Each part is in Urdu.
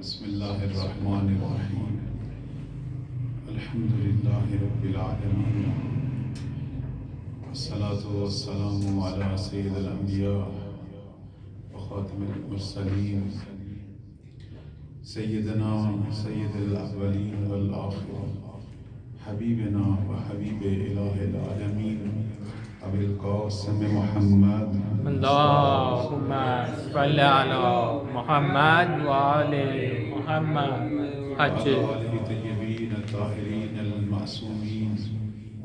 بسم اللہ الرحمن الرحیم الحمد للہ رب العالمین والصلاة والسلام علی سید الانبیاء وخاتم المرسلین سیدنا سید الاولین والآخرین حبیبنا وحبیب الہ العالمین ابی القاسم محمد اللهم صل على محمد وآل محمد وعلى آله الطيبين الطاهرين المعصومين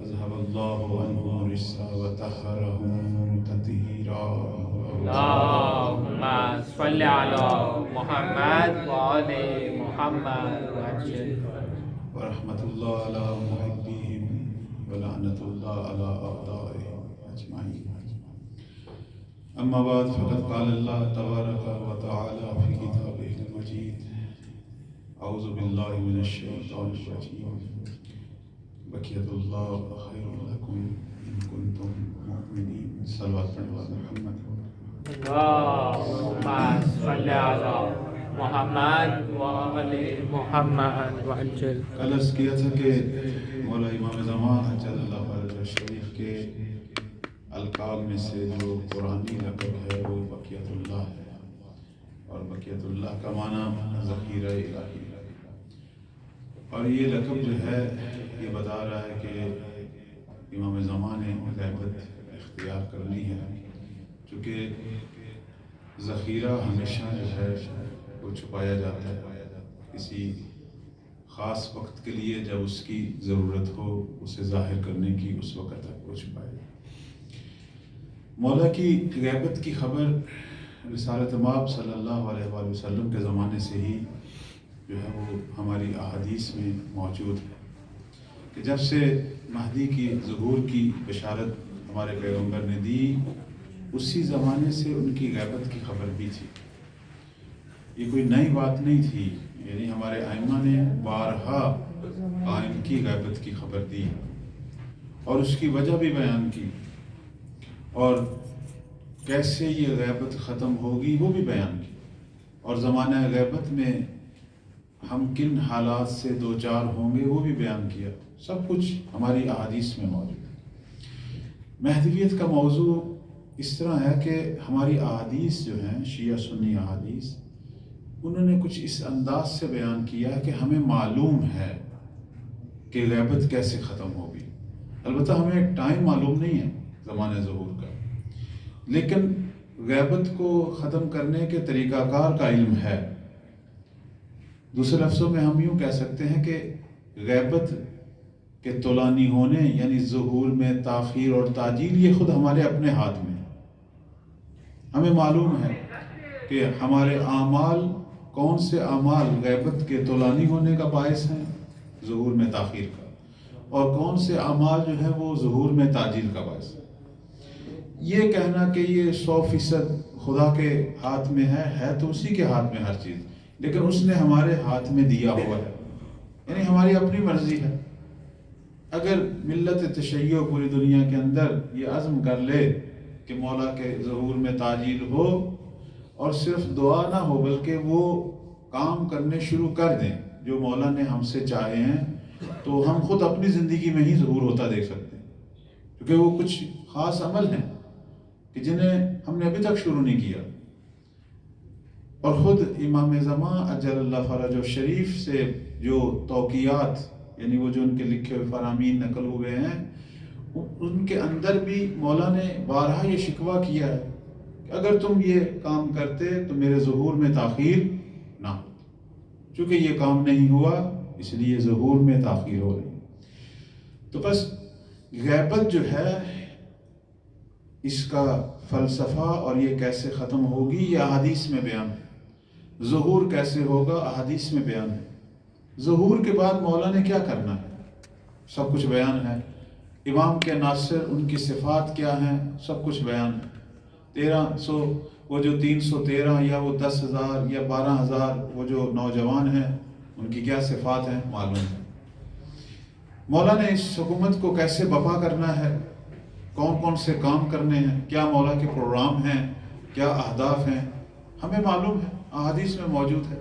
أذهب الله عنهم الرجس وطهرهم تطهيرا. اللهم صل على محمد وآل محمد وعجل ورحمة الله على محبيهم ولعنة الله على أعدائهم أجمعين. أما بعد فقد قال الله تبارك وتعالى في كتابه المجيد أعوذ بالله من الشيطان الرجيم بقية الله خير لكم إن كنتم مؤمنين. صلوات على محمد. اللهم صل على محمد وآل محمد وعجل. کل عرض کیا تھا کہ مولا امام زمان اجل اللہ فرجہ شریف کے القاب میں سے جو قرآنی لقب ہے وہ بقیت اللہ ہے، اور بقیت اللہ کا معنی ذخیرہ الہی ہے. اور یہ لقب جو ہے یہ بتا رہا ہے کہ امام زمان نے غیبت اختیار کر لی ہے، چونکہ ذخیرہ ہمیشہ جو ہے وہ چھپایا جاتا ہے کسی خاص وقت کے لیے، جب اس کی ضرورت ہو اسے ظاہر کرنے کی اس وقت تک وہ چھپایا جاتا ہے. مولا کی غیبت کی خبر رسالت مآب صلی اللہ علیہ وآلہ وسلم کے زمانے سے ہی جو ہے وہ ہماری احادیث میں موجود ہے کہ جب سے مہدی کی ظہور کی بشارت ہمارے پیغمبر نے دی، اسی زمانے سے ان کی غیبت کی خبر بھی تھی. یہ کوئی نئی بات نہیں تھی، یعنی ہمارے ائمہ نے بارہا قائم کی غیبت کی خبر دی اور اس کی وجہ بھی بیان کی، اور کیسے یہ غیبت ختم ہوگی وہ بھی بیان کی، اور زمانہ غیبت میں ہم کن حالات سے دوچار ہوں گے وہ بھی بیان کیا. سب کچھ ہماری احادیث میں موجود ہے. مہدویت کا موضوع اس طرح ہے کہ ہماری احادیث جو ہیں شیعہ سنی احادیث، انہوں نے کچھ اس انداز سے بیان کیا ہے کہ ہمیں معلوم ہے کہ غیبت کیسے ختم ہوگی. البتہ ہمیں ایک ٹائم معلوم نہیں ہے زمانہ ظہور کا، لیکن غیبت کو ختم کرنے کے طریقہ کار کا علم ہے. دوسرے لفظوں میں ہم یوں کہہ سکتے ہیں کہ غیبت کے طولانی ہونے یعنی ظہور میں تاخیر اور تعجیل یہ خود ہمارے اپنے ہاتھ میں ہے. ہمیں معلوم ہے کہ ہمارے اعمال کون سے اعمال غیبت کے طولانی ہونے کا باعث ہیں، ظہور میں تاخیر کا، اور کون سے اعمال جو ہیں وہ ظہور میں تعجیل کا باعث ہے. یہ کہنا کہ یہ 100% خدا کے ہاتھ میں ہے تو اسی کے ہاتھ میں ہر چیز، لیکن اس نے ہمارے ہاتھ میں دیا ہوا ہے، یعنی ہماری اپنی مرضی ہے. اگر ملت تشیع پوری دنیا کے اندر یہ عزم کر لے کہ مولا کے ظہور میں تعجیل ہو، اور صرف دعا نہ ہو بلکہ وہ کام کرنے شروع کر دیں جو مولا نے ہم سے چاہے ہیں، تو ہم خود اپنی زندگی میں ہی ظہور ہوتا دیکھ سکتے ہیں. کیونکہ وہ کچھ خاص عمل ہیں کہ جنہیں ہم نے ابھی تک شروع نہیں کیا. اور خود امام زمان اجل اللہ فرجہ شریف سے جو توقیات یعنی وہ جو ان کے لکھے ہوئے فرامین نقل ہوئے ہیں، ان کے اندر بھی مولا نے بارہا یہ شکوہ کیا ہے کہ اگر تم یہ کام کرتے تو میرے ظہور میں تاخیر نہ ہو. چونکہ یہ کام نہیں ہوا اس لیے ظہور میں تاخیر ہو رہی. تو بس غیبت جو ہے اس کا فلسفہ اور یہ کیسے ختم ہوگی یہ احادیث میں بیان ہے. ظہور کیسے ہوگا احادیث میں بیان ہے. ظہور کے بعد مولا نے کیا کرنا ہے سب کچھ بیان ہے. امام کے ناصر ان کی صفات کیا ہیں سب کچھ بیان ہے. 1300 وہ جو 313 یا وہ 10,000 یا 12,000 وہ جو نوجوان ہیں ان کی کیا صفات ہیں معلوم ہے. مولا نے اس حکومت کو کیسے بپا کرنا ہے، کون کون سے کام کرنے ہیں، کیا مولا کے پروگرام ہیں، کیا اہداف ہیں، ہمیں معلوم ہے، احادیث میں موجود ہے.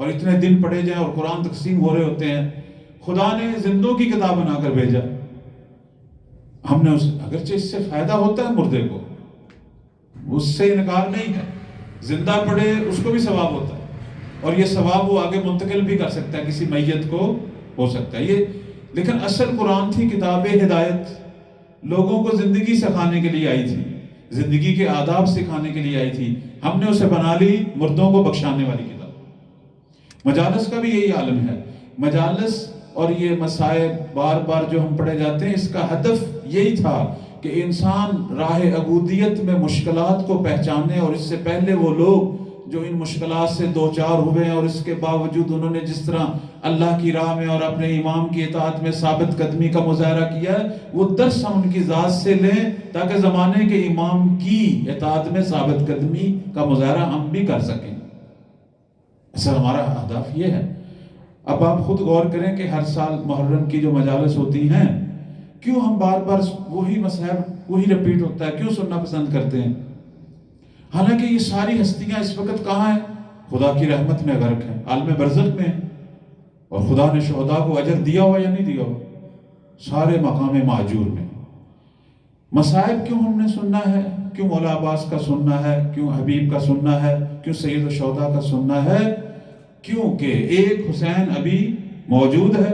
اور اتنے دن پڑھے جائیں اور قرآن تقسیم ہو رہے ہوتے ہیں. خدا نے زندوں کی کتاب بنا کر بھیجا. ہم نے اگرچہ اس سے فائدہ ہوتا ہے مردے کو، اس سے انکار نہیں ہے، زندہ پڑھے اس کو بھی ثواب ہوتا ہے، اور یہ ثواب وہ آگے منتقل بھی کر سکتا ہے، کسی میت کو ہو سکتا ہے یہ. لیکن اصل قرآن تھی کتاب ہدایت، لوگوں کو زندگی سکھانے کے لیے آئی تھی، زندگی کے آداب سکھانے کے لیے آئی تھی. ہم نے اسے بنا لی مردوں کو بخشانے والی کتاب. مجالس کا بھی یہی عالم ہے. مجالس اور یہ مسائل بار بار جو ہم پڑھے جاتے ہیں، اس کا ہدف یہی تھا کہ انسان راہ عبودیت میں مشکلات کو پہچانے، اور اس سے پہلے وہ لوگ جو ان مشکلات سے دوچار ہوئے ہیں اور اس کے باوجود انہوں نے جس طرح اللہ کی راہ میں اور اپنے امام کی اطاعت میں ثابت قدمی کا مظاہرہ کیا ہے، وہ درس ہم ان کی ذات سے لیں تاکہ زمانے کے امام کی اطاعت میں ثابت قدمی کا مظاہرہ ہم بھی کر سکیں. اصل ہمارا ہدف یہ ہے. اب آپ خود غور کریں کہ ہر سال محرم کی جو مجالس ہوتی ہیں، کیوں ہم بار بار وہی مسائل وہی رپیٹ ہوتا ہے، کیوں سننا پسند کرتے ہیں؟ حالانکہ یہ ساری ہستیاں اس وقت کہاں ہیں؟ خدا کی رحمت میں غرق ہیں، عالم برزخ میں ہیں. اور خدا نے شہداء کو اجر دیا ہوا یا نہیں دیا ہوا؟ سارے مقام مہجور میں. مصائب کیوں ہم نے سننا ہے؟ کیوں مولا عباس کا سننا ہے؟ کیوں حبیب کا سننا ہے؟ کیوں سید الشہداء کا سننا ہے؟ کیونکہ ایک حسین ابھی موجود ہے،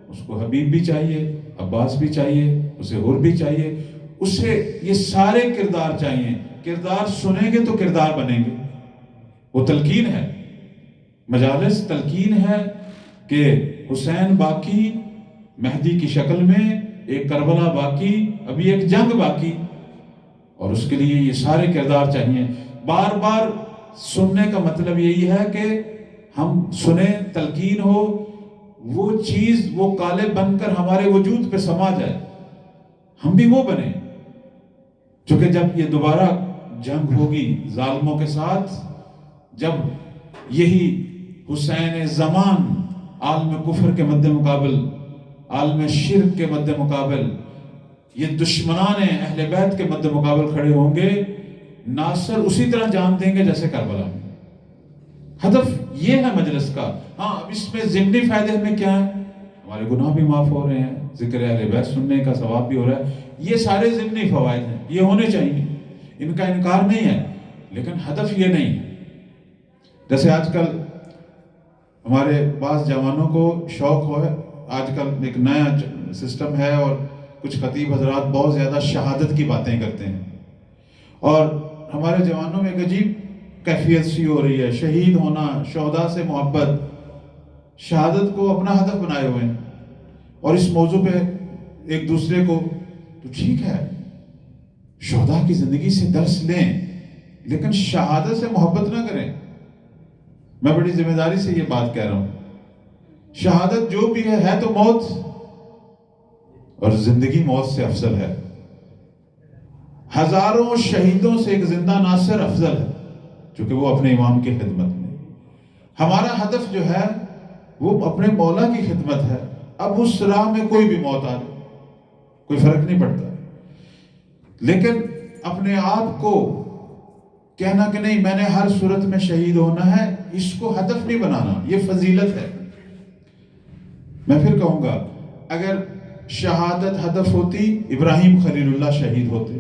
اس کو حبیب بھی چاہیے، عباس بھی چاہیے، اسے حر بھی چاہیے، اسے یہ سارے کردار چاہیے. کردار سنیں گے تو کردار بنیں گے. وہ تلقین ہے، مجالس تلقین ہے کہ حسین باقی مہدی کی شکل میں، ایک کربلا باقی، ابھی ایک جنگ باقی، اور اس کے لیے یہ سارے کردار چاہیے. بار بار سننے کا مطلب یہی ہے کہ ہم سنیں، تلقین ہو، وہ چیز وہ قالب بن کر ہمارے وجود پہ سما جائے، ہم بھی وہ بنیں. چونکہ جب یہ دوبارہ جنگ ہوگی ظالموں کے ساتھ، جب یہی حسین زمان عالم کفر کے مد مقابل، عالم شرک کے مد مقابل، یہ دشمنان اہل بیت کے مد مقابل کھڑے ہوں گے، ناصر اسی طرح جان دیں گے جیسے کربلا میں. ہدف یہ ہے مجلس کا. ہاں اب اس میں ضمنی فائدے ہمیں کیا ہیں؟ ہمارے گناہ بھی معاف ہو رہے ہیں، ذکر اہل بیت سننے کا ثواب بھی ہو رہا ہے. یہ سارے ضمنی فوائد ہیں، یہ ہونے چاہیے، ان کا انکار نہیں ہے. لیکن ہدف یہ نہیں ہے. جیسے آج کل ہمارے بعض جوانوں کو شوق ہو ہے، آج کل ایک نیا سسٹم ہے، اور کچھ خطیب حضرات بہت زیادہ شہادت کی باتیں کرتے ہیں، اور ہمارے جوانوں میں ایک عجیب کیفیت سی ہو رہی ہے. شہید ہونا، شہداء سے محبت، شہادت کو اپنا ہدف بنائے ہوئے ہیں. اور اس موضوع پہ ایک دوسرے کو، تو ٹھیک ہے شہداء کی زندگی سے درس لیں، لیکن شہادت سے محبت نہ کریں. میں بڑی ذمہ داری سے یہ بات کہہ رہا ہوں. شہادت جو بھی ہے تو موت، اور زندگی موت سے افضل ہے. ہزاروں شہیدوں سے ایک زندہ ناصر افضل ہے، چونکہ وہ اپنے امام کی خدمت میں. ہمارا ہدف جو ہے وہ اپنے مولا کی خدمت ہے. اب اس راہ میں کوئی بھی موت آ جائے کوئی فرق نہیں پڑتا، لیکن اپنے آپ کو کہنا کہ نہیں میں نے ہر صورت میں شہید ہونا ہے، اس کو ہدف نہیں بنانا، یہ فضیلت ہے. میں پھر کہوں گا، اگر شہادت ہدف ہوتی، ابراہیم خلیل اللہ شہید ہوتے،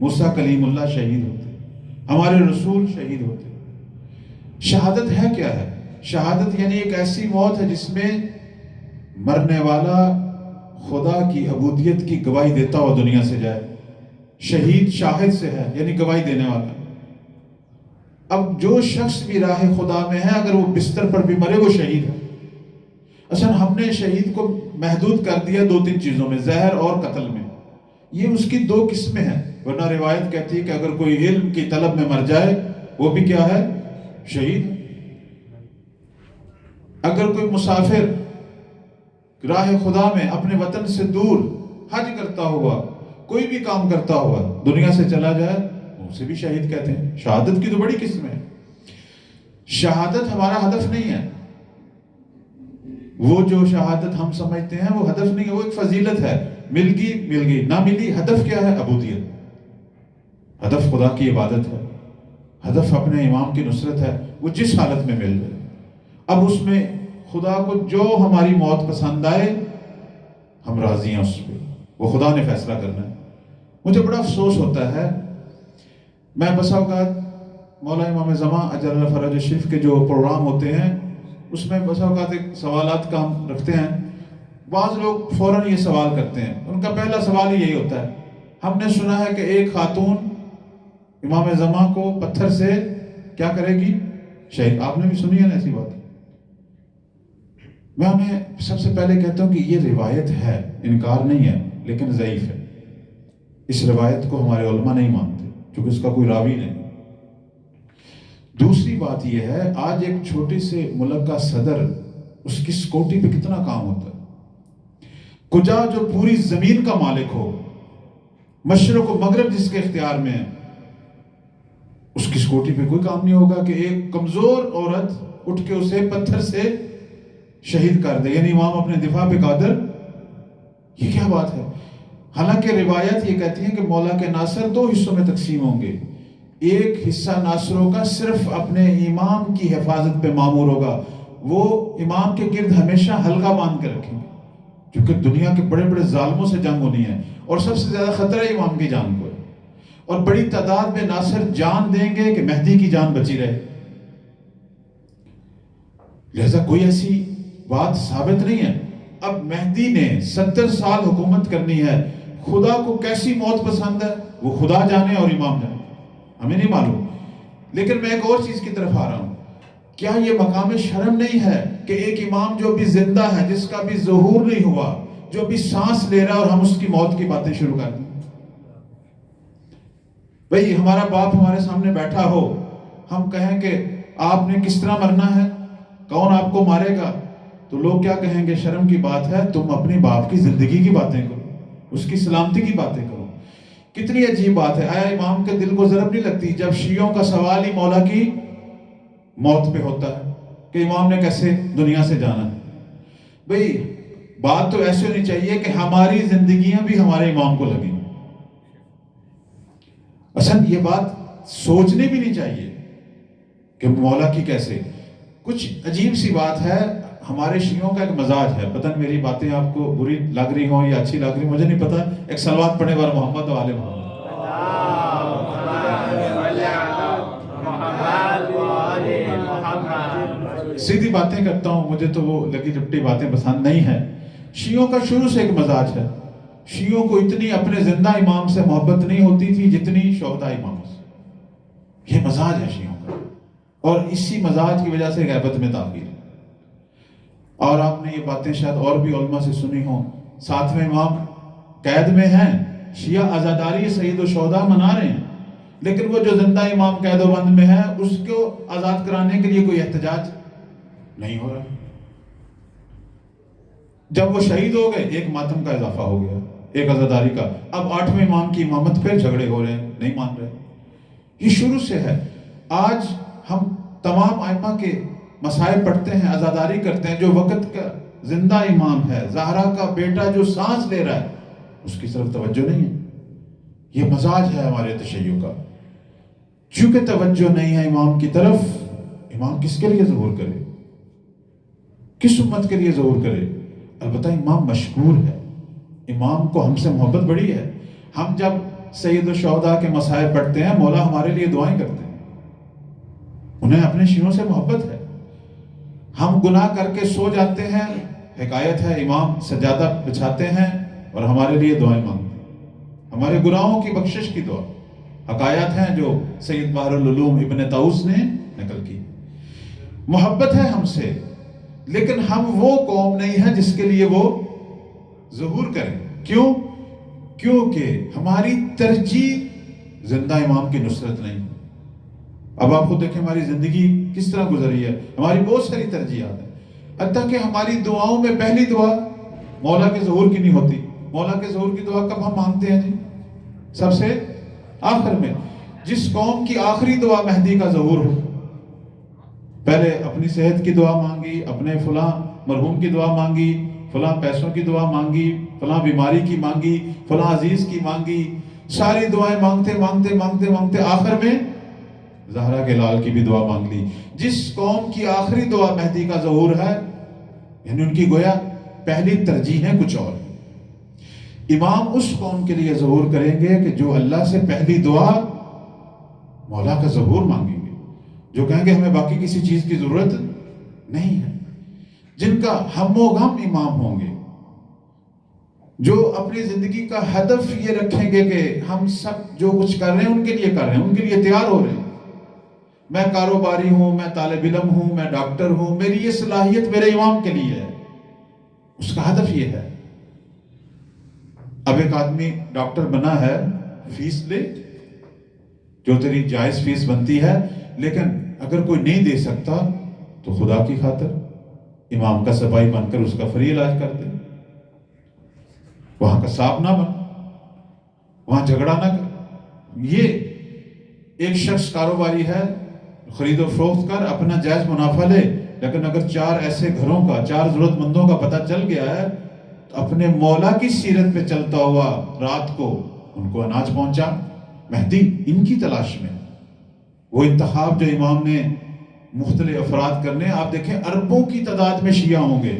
موسیٰ کلیم اللہ شہید ہوتے، ہمارے رسول شہید ہوتے. شہادت ہے کیا ہے؟ شہادت یعنی ایک ایسی موت ہے جس میں مرنے والا خدا کی عبودیت کی گواہی دیتا ہوا دنیا سے جائے. شہید شاہد سے ہے، یعنی گواہی دینے والا. اب جو شخص بھی راہ خدا میں ہے، اگر وہ بستر پر بھی مرے وہ شہید ہے. اصلا ہم نے شہید کو محدود کر دیا 2-3 چیزوں میں، زہر اور قتل میں. یہ اس کی 2 قسمیں ہیں، ورنہ روایت کہتی ہے کہ اگر کوئی علم کی طلب میں مر جائے وہ بھی کیا ہے؟ شہید. اگر کوئی مسافر راہ خدا میں اپنے وطن سے دور حج کرتا ہوا، کوئی بھی کام کرتا ہوا دنیا سے چلا جائے، اسے بھی شہید کہتے ہیں. شہادت کی تو بڑی قسم ہے. شہادت ہمارا ہدف نہیں ہے. وہ جو شہادت ہم سمجھتے ہیں وہ ہدف نہیں ہے، وہ ایک فضیلت ہے. مل گئی نہ ملی، ہدف کیا ہے؟ عبودیت. ہدف خدا کی عبادت ہے، ہدف اپنے امام کی نصرت ہے، وہ جس حالت میں مل جائے. اب اس میں خدا کو جو ہماری موت پسند آئے ہم راضی ہیں اس پہ، وہ خدا نے فیصلہ کرنا ہے۔ مجھے بڑا افسوس ہوتا ہے، میں بسا اوقات مولا امام زمان اجل اللہ فرج الشریف کے جو پروگرام ہوتے ہیں اس میں بسا اوقات ایک سوالات کا ہم رکھتے ہیں، بعض لوگ فوراً یہ سوال کرتے ہیں، ان کا پہلا سوال ہی یہی ہوتا ہے، ہم نے سنا ہے کہ ایک خاتون امام زمان کو پتھر سے کیا کرے گی؟ شہید۔ آپ نے بھی سنی ہے نا ایسی بات؟ میں انہیں سب سے پہلے کہتا ہوں کہ یہ روایت ہے، انکار نہیں ہے، لیکن ضعیف ہے۔ اس روایت کو ہمارے علماء نہیں مانتے کیونکہ اس کا کوئی راوی نہیں۔ دوسری بات یہ ہے، آج ایک چھوٹے سے ملک کا صدر، اس کی سکیورٹی پہ کتنا کام ہوتا ہے۔ کجا جو پوری زمین کا مالک ہو، مشرق و مغرب جس کے اختیار میں ہے، اس کی سکیورٹی پہ کوئی کام نہیں ہوگا کہ ایک کمزور عورت اٹھ کے اسے پتھر سے شہید کر دے، یعنی امام اپنے دفاع پہ قادر۔ یہ کیا بات ہے؟ حالانکہ روایت یہ کہتی ہے کہ مولا کے ناصر دو حصوں میں تقسیم ہوں گے، ایک حصہ ناصروں کا صرف اپنے امام کی حفاظت پہ معمور ہوگا، وہ امام کے گرد ہمیشہ حلقہ باندھ کے رکھیں گے، کیونکہ دنیا کے بڑے بڑے ظالموں سے جنگ ہونی ہے اور سب سے زیادہ خطرہ امام کی جان کو ہے، اور بڑی تعداد میں ناصر جان دیں گے کہ مہدی کی جان بچی رہے۔ لہذا کوئی ایسی بات ثابت نہیں ہے۔ اب مہدی نے 70 سال حکومت کرنی ہے، خدا کو کیسی موت پسند ہے وہ خدا جانے اور امام جانے، ہمیں نہیں معلوم۔ لیکن میں ایک اور چیز کی طرف آ رہا ہوں، کیا یہ مقام شرم نہیں ہے کہ ایک امام جو بھی زندہ ہے، جس کا بھی ظہور نہیں ہوا، جو بھی سانس لے رہا ہے، اور ہم اس کی موت کی باتیں شروع کر دیں؟ بھئی ہمارا باپ ہمارے سامنے بیٹھا ہو، ہم کہیں کہ آپ نے کس طرح مرنا ہے، کون آپ کو مارے گا، تو لوگ کیا کہیں گے؟ شرم کی بات ہے، تم اپنے باپ کی زندگی کی باتیں کرو، اس کی سلامتی کی باتیں کرو۔ کتنی عجیب بات ہے، آیا امام کے دل کو ضرب نہیں لگتی جب شیعوں کا سوال ہی مولا کی موت پہ ہوتا ہے کہ امام نے کیسے دنیا سے جانا؟ بھئی بات تو ایسے ہونی چاہیے کہ ہماری زندگیاں بھی ہمارے امام کو لگیں۔ اصل یہ بات سوچنے بھی نہیں چاہیے کہ مولا کی کیسے۔ کچھ عجیب سی بات ہے، ہمارے شیعوں کا ایک مزاج ہے، پتہ نہیں میری باتیں آپ کو بری لگ رہی ہوں یا اچھی لگ رہی ہوں، مجھے نہیں پتا۔ ایک صلوات پڑھنے والا محمد و آل محمد۔ سیدھی باتیں کرتا ہوں، مجھے تو وہ لگی لپٹی باتیں پسند نہیں ہیں۔ شیعوں کا شروع سے ایک مزاج ہے، شیعوں کو اتنی اپنے زندہ امام سے محبت نہیں ہوتی تھی جتنی شہداء امام سے۔ یہ مزاج ہے شیعوں کا، اور اسی مزاج کی وجہ سے غیبت میں تاخیر ہے۔ اور آپ نے یہ باتیں شاید اور بھی علماء سے سنی ہوں، 7ویں امام قید میں ہیں، شیعہ عزاداری سید الشہداء منا رہے ہیں، لیکن وہ جو زندہ امام قید و بند میں ہے اس کو آزاد کرانے کے لیے کوئی احتجاج نہیں ہو رہا۔ جب وہ شہید ہو گئے، ایک ماتم کا اضافہ ہو گیا، ایک عزاداری کا، اب 8ویں امام کی امامت پہ جھگڑے ہو رہے ہیں، نہیں مان رہے۔ یہ شروع سے ہے۔ آج ہم تمام ائمہ کے مسائل پڑھتے ہیں، عزاداری کرتے ہیں، جو وقت کا زندہ امام ہے، زہرا کا بیٹا جو سانس لے رہا ہے، اس کی طرف توجہ نہیں ہے۔ یہ مزاج ہے ہمارے تشیع کا، چونکہ توجہ نہیں ہے امام کی طرف، امام کس کے لیے ظہور کرے، کس امت کے لیے ظہور کرے؟ البتہ امام مشکور ہے، امام کو ہم سے محبت بڑی ہے۔ ہم جب سید الشہداء کے مسائل پڑھتے ہیں، مولا ہمارے لیے دعائیں کرتے ہیں، انہیں اپنے شیعوں سے محبت ہے۔ ہم گناہ کر کے سو جاتے ہیں، حکایت ہے امام سجادہ بچھاتے ہیں اور ہمارے لیے دعائیں مانگتے ہیں، ہمارے گناہوں کی بخشش کی دعا۔ حکایات ہیں جو سید بحر العلوم ابن طاؤس نے نقل کی۔ محبت ہے ہم سے، لیکن ہم وہ قوم نہیں ہے جس کے لیے وہ ظہور کریں۔ کیوں؟ کیونکہ ہماری ترجیح زندہ امام کی نصرت نہیں۔ اب آپ خود دیکھیں ہماری زندگی کس طرح گزری ہے، ہماری بہت ساری ترجیحات ہیں، حتیٰ کہ ہماری دعاؤں میں پہلی دعا مولا کے ظہور کی نہیں ہوتی۔ مولا کے ظہور کی دعا کب ہم مانگتے ہیں جی؟ سب سے آخر میں۔ جس قوم کی آخری دعا مہدی کا ظہور ہو، پہلے اپنی صحت کی دعا مانگی، اپنے فلاں مرحوم کی دعا مانگی، فلاں پیسوں کی دعا مانگی، فلاں بیماری کی مانگی، فلاں عزیز کی مانگی، ساری دعائیں مانگتے مانگتے مانگتے مانگتے آخر میں زہرا کے لال کی بھی دعا مانگ لی. جس قوم کی آخری دعا مہدی کا ظہور ہے، یعنی ان کی گویا پہلی ترجیحیں کچھ اور. امام اس قوم کے لیے ظہور کریں گے کہ جو اللہ سے پہلی دعا مولا کا ظہور مانگیں گے، جو کہیں گے ہمیں باقی کسی چیز کی ضرورت نہیں ہے، جن کا ہم و غم امام ہوں گے، جو اپنی زندگی کا ہدف یہ رکھیں گے کہ ہم سب جو کچھ کر رہے ہیں ان کے لیے کر رہے ہیں، ان کے لیے تیار ہو رہے ہیں. میں کاروباری ہوں، میں طالب علم ہوں، میں ڈاکٹر ہوں، میری یہ صلاحیت میرے امام کے لیے ہے، اس کا ہدف یہ ہے. اب ایک آدمی ڈاکٹر بنا ہے، فیس لے جو تیری جائز فیس بنتی ہے، لیکن اگر کوئی نہیں دے سکتا تو خدا کی خاطر امام کا سپاہی بن کر اس کا فری علاج کر دے. وہاں کا سانپ نہ بن، وہاں جھگڑا نہ کر. یہ ایک شخص کاروباری ہے، خرید و فروخت کر اپنا جائز منافع لے، لیکن اگر 4 ایسے گھروں کا، 4 ضرورت مندوں کا پتہ چل گیا ہے تو اپنے مولا کی سیرت پہ چلتا ہوا رات کو ان کو اناج پہنچا. مہدی ان کی تلاش میں. وہ انتخاب جو امام نے مختلف افراد کرنے، آپ دیکھیں اربوں کی تعداد میں شیعہ ہوں گے،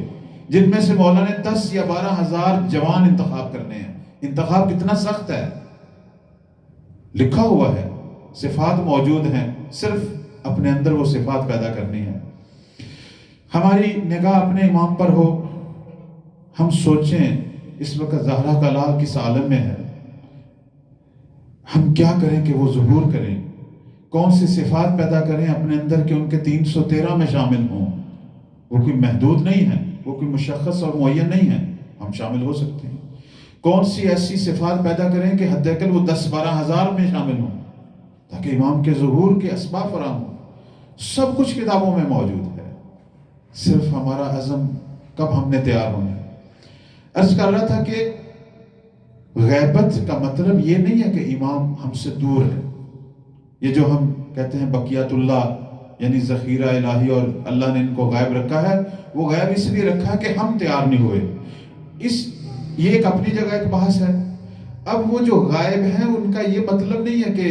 جن میں سے مولا نے 10 یا 12 ہزار جوان انتخاب کرنے ہیں. انتخاب کتنا سخت ہے، لکھا ہوا ہے، صفات موجود ہیں، صرف اپنے اندر وہ صفات پیدا کرنی ہے. ہماری نگاہ اپنے امام پر ہو. ہم سوچیں اس وقت زہرا کا لال کس عالم میں ہے، ہم کیا کریں کہ وہ ظہور کریں، کون سی صفات پیدا کریں اپنے اندر کہ ان کے 313 میں شامل ہوں. وہ کوئی محدود نہیں ہے، وہ کوئی مشخص اور معین نہیں ہے، ہم شامل ہو سکتے ہیں. کون سی ایسی صفات پیدا کریں کہ حد اقل وہ 10-12 ہزار میں شامل ہوں، تاکہ امام کے ظہور کے اسباب فراہم ہوں. سب کچھ کتابوں میں موجود ہے، صرف ہمارا عزم کب ہم نے تیار ہونا ہے. عرض کر رہا تھا کہ غیبت کا مطلب یہ نہیں ہے کہ امام ہم سے دور ہے. یہ جو ہم کہتے ہیں بقیت اللہ، یعنی ذخیرہ الہی اور اللہ نے ان کو غائب رکھا ہے، وہ غائب اس لیے رکھا ہے کہ ہم تیار نہیں ہوئے. یہ ایک اپنی جگہ ایک بحث ہے. اب وہ جو غائب ہیں ان کا یہ مطلب نہیں ہے کہ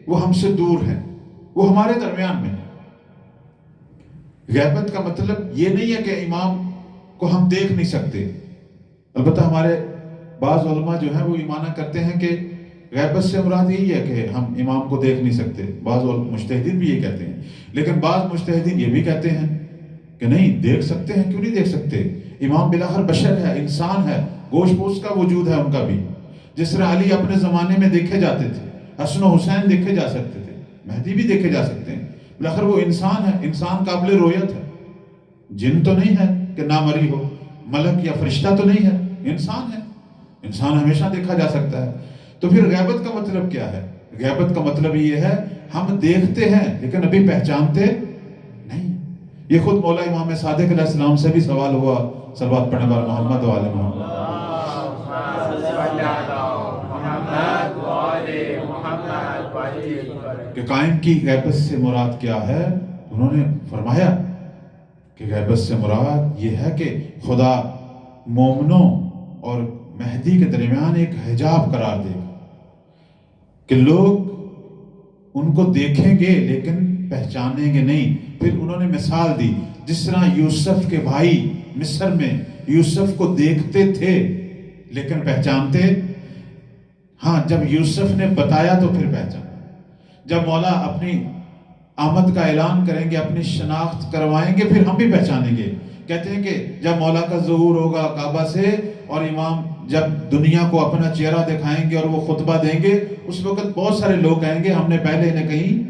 وہ ہم سے دور ہیں، وہ ہمارے درمیان میں. غیبت کا مطلب یہ نہیں ہے کہ امام کو ہم دیکھ نہیں سکتے. البتہ ہمارے بعض علماء جو ہیں وہ یہ معنی کرتے ہیں کہ غیبت سے مراد یہی ہے کہ ہم امام کو دیکھ نہیں سکتے. بعض مجتہدین بھی یہ کہتے ہیں، لیکن بعض مجتہدین یہ بھی کہتے ہیں کہ نہیں، دیکھ سکتے ہیں. کیوں نہیں دیکھ سکتے؟ امام بالآخر بشر ہے، انسان ہے، گوشت پوست کا وجود ہے ان کا بھی. جس طرح علی اپنے زمانے میں دیکھے جاتے تھے، حسن و حسین دیکھے جا سکتے تھے، مہدی بھی دیکھے جا سکتے ہیں. بالآخر وہ انسان ہے، انسان قابل رؤیت ہے. جن تو نہیں ہے کہ نامری ہو، ملک یا فرشتہ تو نہیں ہے، انسان ہے، انسان ہمیشہ دیکھا جا سکتا ہے. تو پھر غیبت کا مطلب کیا ہے؟ غیبت کا مطلب یہ ہے ہم دیکھتے ہیں لیکن ابھی پہچانتے نہیں. یہ خود مولا امام صادق علیہ السلام سے بھی سوال ہوا، صلوات پڑھنے والا محمد و آل محمد، کہ قائم کی غیبت سے مراد کیا ہے؟ انہوں نے فرمایا کہ غیبت سے مراد یہ ہے کہ خدا مومنوں اور مہدی کے درمیان ایک حجاب قرار دے گا کہ لوگ ان کو دیکھیں گے لیکن پہچانیں گے نہیں. پھر انہوں نے مثال دی، جس طرح یوسف کے بھائی مصر میں یوسف کو دیکھتے تھے لیکن پہچانتے، ہاں جب یوسف نے بتایا تو پھر پہچانا. جب مولا اپنی آمد کا اعلان کریں گے، اپنی شناخت کروائیں گے، پھر ہم بھی پہچانیں گے. کہتے ہیں کہ جب مولا کا ظہور ہوگا کعبہ سے اور امام جب دنیا کو اپنا چہرہ دکھائیں گے اور وہ خطبہ دیں گے، اس وقت بہت سارے لوگ کہیں گے ہم نے پہلے انہیں کہیں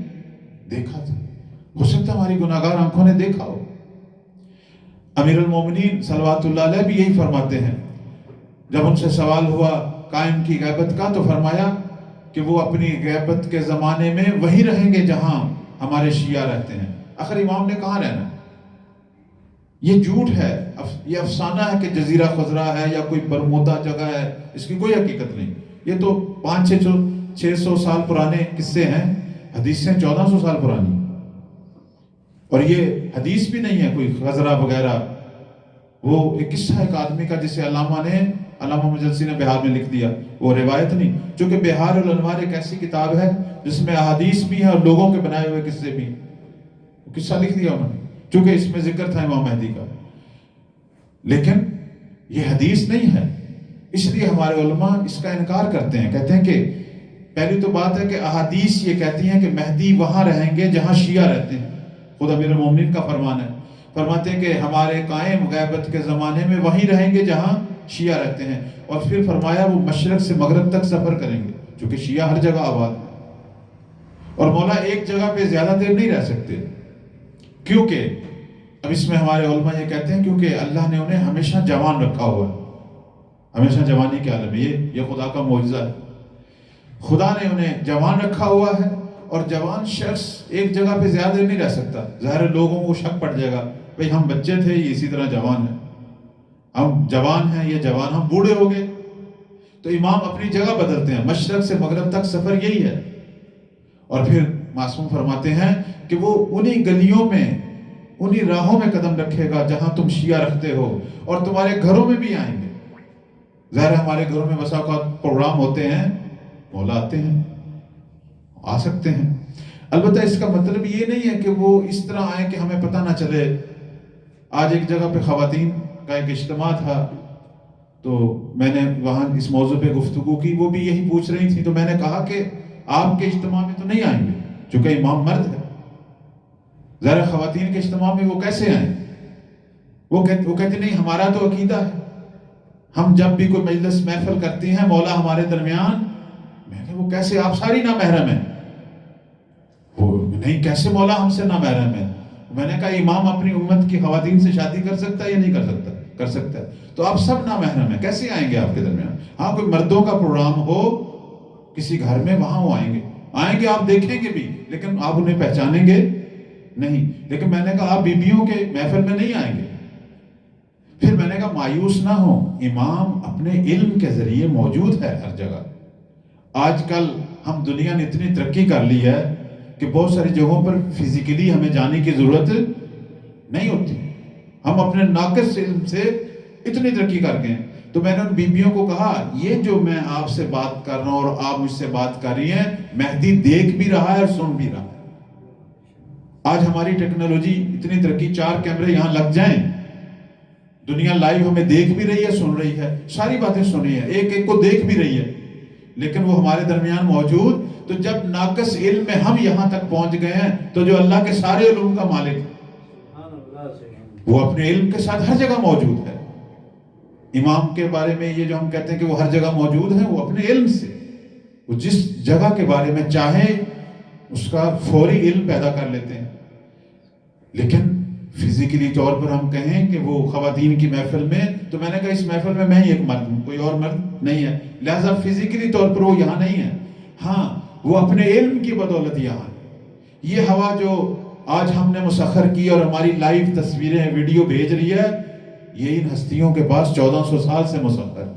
دیکھا تھا. ہو سکتا ہے ہماری گناہگار آنکھوں نے دیکھا ہو. امیر المومنین صلوات اللہ علیہ بھی یہی فرماتے ہیں. جب ان سے سوال ہوا قائم کی غیبت کا تو فرمایا کہ وہ اپنی غیبت کے زمانے میں وہی رہیں گے جہاں ہمارے شیعہ رہتے ہیں. آخر امام نے کہاں رہنا؟ یہ جھوٹ ہے، یہ افسانہ ہے کہ جزیرہ خضرا ہے یا کوئی برمودا جگہ ہے، اس کی کوئی حقیقت نہیں. یہ تو 500-600 سال پرانے قصے ہیں، حدیثیں 1400 سال پرانی. اور یہ حدیث بھی نہیں ہے کوئی خضرا وغیرہ. وہ ایک قصہ ایک آدمی کا جسے علامہ نے علامہ مجلسی نے بہار میں لکھ دیا، وہ روایت نہیں، چونکہ بہار الانوار ایک ایسی کتاب ہے جس میں احادیث بھی ہیں اور لوگوں کے بنائے ہوئے قصے بھی ہیں، قصہ لکھ دیا انہوں نے، چونکہ اس میں ذکر تھا امام مہدی کا، لیکن یہ حدیث نہیں ہے، اس لیے ہمارے علماء اس کا انکار کرتے ہیں، کہتے ہیں کہ پہلی تو بات ہے کہ احادیث یہ کہتی ہیں کہ مہدی وہاں رہیں گے جہاں شیعہ رہتے ہیں، خود امیر المومنین کا فرمان ہے، فرماتے ہیں کہ ہمارے قائم غیبت کے زمانے میں وہیں رہیں گے جہاں شیعہ رہتے ہیں، اور پھر فرمایا وہ مشرق سے مغرب تک سفر کریں گے، چونکہ شیعہ ہر جگہ آباد ہے، اور مولا ایک جگہ پہ زیادہ دیر نہیں رہ سکتے، کیونکہ اب اس میں ہمارے علماء یہ کہتے ہیں کیونکہ اللہ نے انہیں ہمیشہ جوان رکھا ہوا ہے، ہمیشہ جوانی کے عالم میں، یہ خدا کا معجزہ ہے، خدا نے انہیں جوان رکھا ہوا ہے، اور جوان شخص ایک جگہ پہ زیادہ نہیں رہ سکتا، ظاہر لوگوں کو شک پڑ جائے گا، بھئی ہم بچے تھے یہ اسی طرح جوان ہیں، ہم جوان ہیں یہ جوان، ہم بوڑھے ہو گئے، تو امام اپنی جگہ بدلتے ہیں، مشرق سے مغرب تک سفر یہی ہے، اور پھر معصوم فرماتے ہیں کہ وہ انہی گلیوں میں انہی راہوں میں قدم رکھے گا جہاں تم شیعہ رکھتے ہو، اور تمہارے گھروں میں بھی آئیں گے، ظاہر ہمارے گھروں میں بسا اوقات پروگرام ہوتے ہیں، مولا آتے ہیں، آ سکتے ہیں، البتہ اس کا مطلب یہ نہیں ہے کہ وہ اس طرح آئیں کہ ہمیں پتہ نہ چلے۔ آج ایک جگہ پہ خواتین کا ایک اجتماع تھا، تو میں نے وہاں اس موضوع پہ گفتگو کی، وہ بھی یہی پوچھ رہی تھی، تو میں نے کہا کہ آپ کے اجتماع میں تو نہیں آئیں گے چونکہ امام مرد ہے، ظاہر خواتین کے اجتماع میں وہ کیسے آئیں؟ وہ کہتے نہیں ہمارا تو عقیدہ ہے، ہم جب بھی کوئی مجلس محفل کرتے ہیں مولا ہمارے درمیان، میں کہا وہ کیسے، آپ ساری نامحرم ہیں؟ وہ نہیں، کیسے مولا ہم سے نامحرم ہیں؟ میں نے کہا امام اپنی امت کی خواتین سے شادی کر سکتا ہے یا نہیں کر سکتا؟ کر سکتا ہے، تو آپ سب نامحرم ہیں، کیسے آئیں گے آپ کے درمیان؟ ہاں کوئی مردوں کا پروگرام ہو کسی گھر میں، وہاں وہ آئیں گے آپ دیکھیں گے بھی، لیکن آپ انہیں پہچانیں گے نہیں، لیکن میں نے کہا آپ بیبیوں کے محفل میں نہیں آئیں گے۔ پھر میں نے کہا مایوس نہ ہو، امام اپنے علم کے ذریعے موجود ہے ہر جگہ۔ آج کل ہم دنیا نے اتنی ترقی کر لی ہے کہ بہت ساری جگہوں پر فزیکلی ہمیں جانے کی ضرورت نہیں ہوتی، ہم اپنے ناقص علم سے اتنی ترقی کر گئے ہیں۔ تو میں نے ان بیبیوں کو کہا یہ جو میں آپ سے بات کر رہا ہوں اور آپ مجھ سے بات کر رہی ہیں، مہدی دیکھ بھی رہا ہے اور سن بھی رہا ہے۔ آج ہماری ٹیکنالوجی اتنی ترقی، 4 کیمرے یہاں لگ جائیں، دنیا لائیو ہمیں دیکھ بھی رہی ہے، سن رہی ہے، ساری باتیں سنی ہے، ایک ایک کو دیکھ بھی رہی ہے، لیکن وہ ہمارے درمیان موجود۔ تو جب ناقص علم میں ہم یہاں تک پہنچ گئے ہیں، تو جو اللہ کے سارے علوم کا مالک ہے وہ اپنے علم کے ساتھ ہر جگہ موجود ہے۔ امام کے بارے میں یہ جو ہم کہتے ہیں کہ وہ ہر جگہ موجود ہیں، وہ اپنے علم سے، وہ جس جگہ کے بارے میں چاہے اس کا فوری علم پیدا کر لیتے ہیں۔ لیکن فزیکلی طور پر ہم کہیں کہ وہ خواتین کی محفل میں، تو میں نے کہا اس محفل میں ہی ایک مرد ہوں، کوئی اور مرد نہیں ہے، لہذا فزیکلی طور پر وہ یہاں نہیں ہے، ہاں وہ اپنے علم کی بدولت یہاں ہے۔ یہ ہوا جو آج ہم نے مسخر کی اور ہماری لائیو تصویریں ویڈیو بھیج رہی ہے، یہ ان ہستیوں کے پاس 1400 سال سے مسخر ہے۔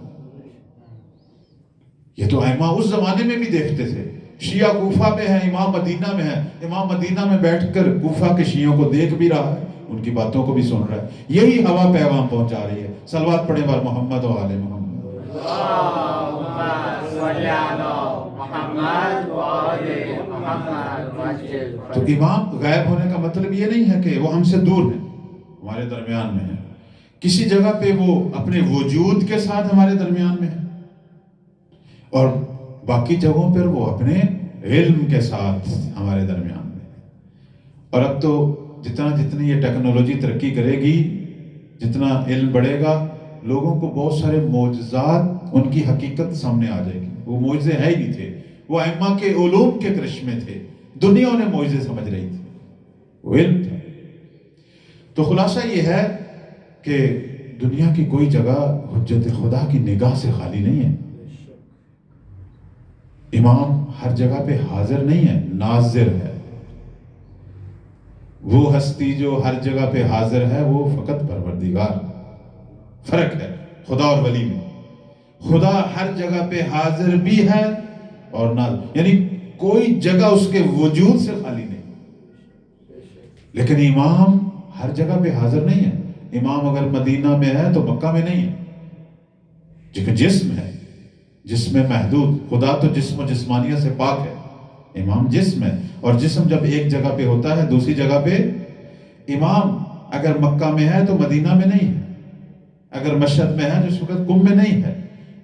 یہ تو ائمہ اس زمانے میں بھی دیکھتے تھے، شیعہ کوفہ میں ہے، امام مدینہ میں ہے، امام مدینہ میں بیٹھ کر کوفہ کے شیعوں کو دیکھ بھی رہا ہے، ان کی باتوں کو بھی سن رہا ہے۔ یہی ہوا پیغام پہنچا رہی ہے۔ صلوات پڑھیں بار محمد و آل محمد۔ اللہم صلی علی محمد و آل محمد۔ تو امام غائب ہونے کا مطلب یہ نہیں ہے کہ وہ ہم سے دور ہیں، ہمارے درمیان میں ہے، کسی جگہ پہ وہ اپنے وجود کے ساتھ ہمارے درمیان میں ہے، اور باقی جگہوں پر وہ اپنے علم کے ساتھ ہمارے درمیان میں ہے۔ اور اب تو جتنی یہ ٹیکنالوجی ترقی کرے گی، جتنا علم بڑھے گا، لوگوں کو بہت سارے معجزات ان کی حقیقت سامنے آ جائے گی۔ وہ معجزے ہے ہی نہیں تھے، وہ ائمہ کے علوم کے کرشمے تھے، دنیا انہیں معجزے سمجھ رہی تھی، وہ علم تھا۔ تو خلاصہ یہ ہے کہ دنیا کی کوئی جگہ حجت خدا کی نگاہ سے خالی نہیں ہے۔ امام ہر جگہ پہ حاضر نہیں ہے، ناظر ہے۔ وہ ہستی جو ہر جگہ پہ حاضر ہے وہ فقط پروردگار۔ فرق ہے خدا اور ولی میں، خدا ہر جگہ پہ حاضر بھی ہے اور ناظر، یعنی کوئی جگہ اس کے وجود سے خالی نہیں، لیکن امام ہر جگہ پہ حاضر نہیں ہے۔ امام اگر مدینہ میں ہے تو مکہ میں نہیں ہے، جو جسم ہے، جسم محدود، خدا تو جسم و جسمانیت سے پاک ہے، امام جسم ہے، اور جسم جب ایک جگہ پہ ہوتا ہے دوسری جگہ پہ امام اگر مکہ میں ہے تو مدینہ میں نہیں ہے، اگر مشہد میں ہے تو اس وقت کم میں نہیں ہے،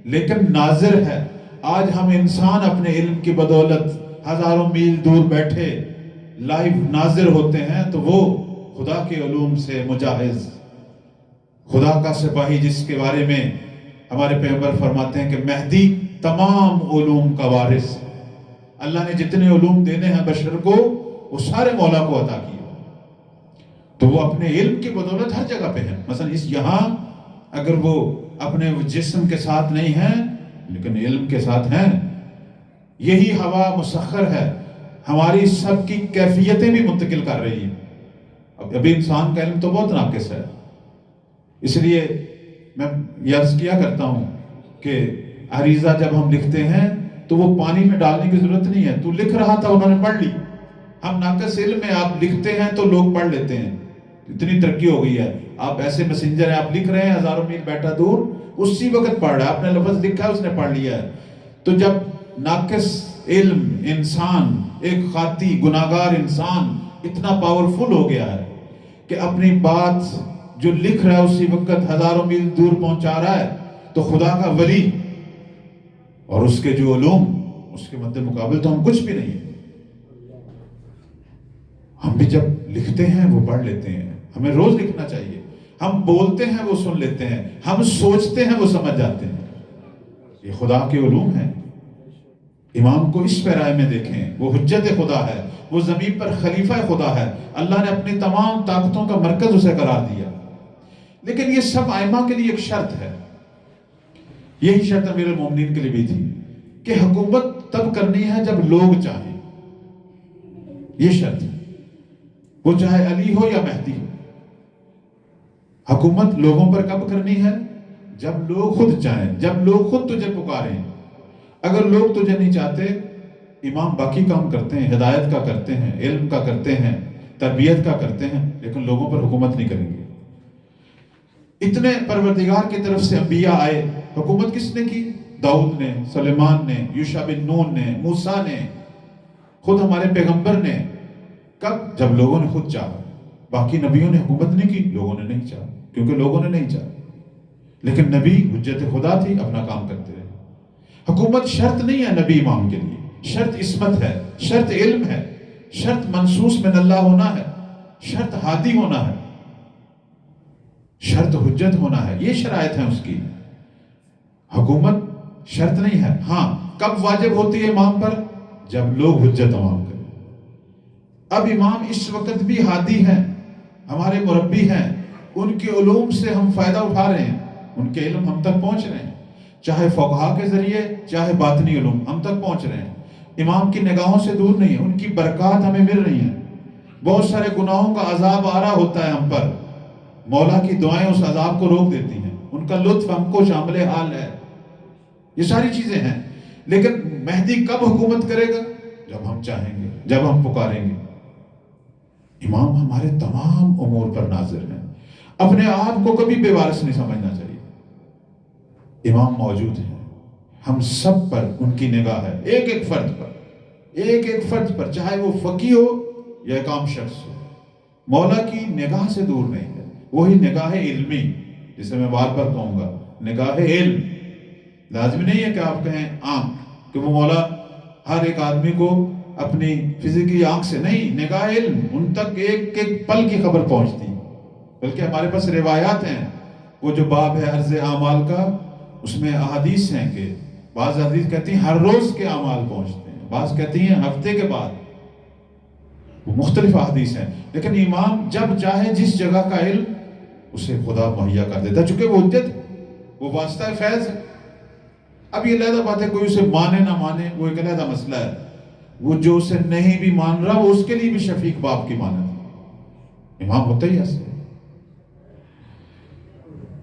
لیکن ناظر ہے۔ آج ہم انسان اپنے علم کی بدولت ہزاروں میل دور بیٹھے لائیو ناظر ہوتے ہیں، تو وہ خدا کے علوم سے مجاہز، خدا کا سپاہی، جس کے بارے میں ہمارے پیغمبر فرماتے ہیں کہ مہدی تمام علوم کا وارث، اللہ نے جتنے علوم دینے ہیں بشر کو وہ سارے مولا کو عطا کیے، تو وہ اپنے علم کی بدولت ہر جگہ پہ ہے۔ مثلا یہاں اگر وہ اپنے جسم کے ساتھ نہیں ہیں لیکن علم کے ساتھ ہیں، یہی ہوا مسخر ہے، ہماری سب کی کیفیتیں بھی منتقل کر رہی ہیں۔ ابھی انسان کا علم تو بہت ناقص ہے، اس لیے میں یہ عرض کیا کرتا ہوں کہ عریضہ جب ہم لکھتے ہیں تو وہ پانی میں ڈالنے کی ضرورت نہیں ہے، تو لکھ رہا تھا انہوں نے پڑھ لی۔ ہم ناقص علم میں آپ لکھتے ہیں تو لوگ پڑھ لیتے ہیں، اتنی ترقی ہو گئی ہے، آپ ایسے میسنجر ہیں، آپ لکھ رہے ہیں ہزاروں میل بیٹھا دور، اسی وقت پڑھ رہا ہے، آپ نے لفظ لکھا ہے اس نے پڑھ لیا ہے۔ تو جب ناقص علم انسان، ایک خاطی گناہگار انسان اتنا پاورفل ہو گیا ہے کہ اپنی بات جو لکھ رہا ہے اسی وقت ہزاروں میل دور پہنچا رہا ہے، تو خدا کا ولی اور اس کے جو علوم، اس کے مد مقابل تو ہم کچھ بھی نہیں ہیں۔ ہم بھی جب لکھتے ہیں وہ پڑھ لیتے ہیں، ہمیں روز لکھنا چاہیے، ہم بولتے ہیں وہ سن لیتے ہیں، ہم سوچتے ہیں وہ سمجھ جاتے ہیں، یہ خدا کے علوم ہیں۔ امام کو اس پیرائے میں دیکھیں، وہ حجت خدا ہے، وہ زمین پر خلیفہ خدا ہے، اللہ نے اپنی تمام طاقتوں کا مرکز اسے قرار دیا۔ لیکن یہ سب ائمہ کے لیے ایک شرط ہے، یہی شرط امیر المومنین کے لیے بھی تھی کہ حکومت تب کرنی ہے جب لوگ چاہیں، یہ شرط ہے، وہ چاہے علی ہو یا مہدی ہو۔ حکومت لوگوں پر کب کرنی ہے؟ جب لوگ خود چاہیں، جب لوگ خود تجھے پکاریں۔ اگر لوگ تجھے نہیں چاہتے، امام باقی کام کرتے ہیں، ہدایت کا کرتے ہیں، علم کا کرتے ہیں، تربیت کا کرتے ہیں، لیکن لوگوں پر حکومت نہیں کریں گے۔ اتنے پروردگار کی طرف سے انبیاء آئے، حکومت کس نے کی؟ داؤد نے، سلیمان نے، یوشع بن نون نے، موسیٰ نے، خود ہمارے پیغمبر نے۔ کب؟ جب لوگوں نے خود چاہا۔ باقی نبیوں نے حکومت نہیں کی، لوگوں نے نہیں چاہا، کیونکہ لوگوں نے نہیں چاہا۔ لیکن نبی حجت خدا تھی، اپنا کام کرتے رہے۔ حکومت شرط نہیں ہے نبی امام کے لیے، شرط عصمت ہے، شرط علم ہے، شرط منصوص من اللہ ہونا ہے، شرط ہادی ہونا ہے، شرط حجت ہونا ہے، یہ شرائط ہیں اس کی۔ حکومت شرط نہیں ہے۔ ہاں کب واجب ہوتی ہے امام پر؟ جب لوگ حجت عوام کریں۔ اب امام اس وقت بھی ہادی ہیں، ہمارے مربی ہیں، ان کے علوم سے ہم فائدہ اٹھا رہے ہیں، ان کے علم ہم تک پہنچ رہے ہیں، چاہے فقہا کے ذریعے چاہے باطنی علوم ہم تک پہنچ رہے ہیں۔ امام کی نگاہوں سے دور نہیں ہیں، ان کی برکات ہمیں مل رہی ہیں۔ بہت سارے گناہوں کا عذاب آ رہا ہوتا ہے ہم پر، مولا کی دعائیں اس عذاب کو روک دیتی ہیں، ان کا لطف ہم کو شامل حال ہے، یہ ساری چیزیں ہیں۔ لیکن مہدی کب حکومت کرے گا؟ جب ہم چاہیں گے، جب ہم پکاریں گے۔ امام ہمارے تمام امور پر ناظر ہیں، اپنے آپ کو کبھی بے وارث نہیں سمجھنا چاہیے۔ امام موجود ہیں، ہم سب پر ان کی نگاہ ہے، ایک ایک فرد پر، ایک ایک فرد پر، چاہے وہ فقی ہو یا ایک عام شخص ہو، مولا کی نگاہ سے دور نہیں ہے۔ وہی نگاہ علمی، جسے میں بار بار کہوں گا، نگاہ علم۔ لازمی نہیں ہے کہ آپ کہیں آنکھ، کہ وہ مولا ہر ایک آدمی کو اپنی فزیکی آنکھ سے نہیں، نگاہ علم، ان تک ایک ایک پل کی خبر پہنچتی۔ بلکہ ہمارے پاس روایات ہیں، وہ جو باب ہے عرض اعمال کا، اس میں احادیث ہیں کہ بعض حدیث کہتی ہیں ہر روز کے اعمال پہنچتے ہیں، بعض کہتی ہیں ہفتے کے بعد، وہ مختلف احادیث ہیں۔ لیکن امام جب چاہے جس جگہ کا علم اسے خدا مہیا کر دیتا ہے، چونکہ وہ حجت، وہ واسطہ فیض ہے۔ اب یہ علیحدہ بات ہے، کوئی اسے مانے نہ مانے، وہ ایک علیحدہ مسئلہ ہے۔ وہ جو اسے نہیں بھی مان رہا، وہ اس کے لیے بھی شفیق باپ کی مانت۔ امام ہوتا ہی ایسے۔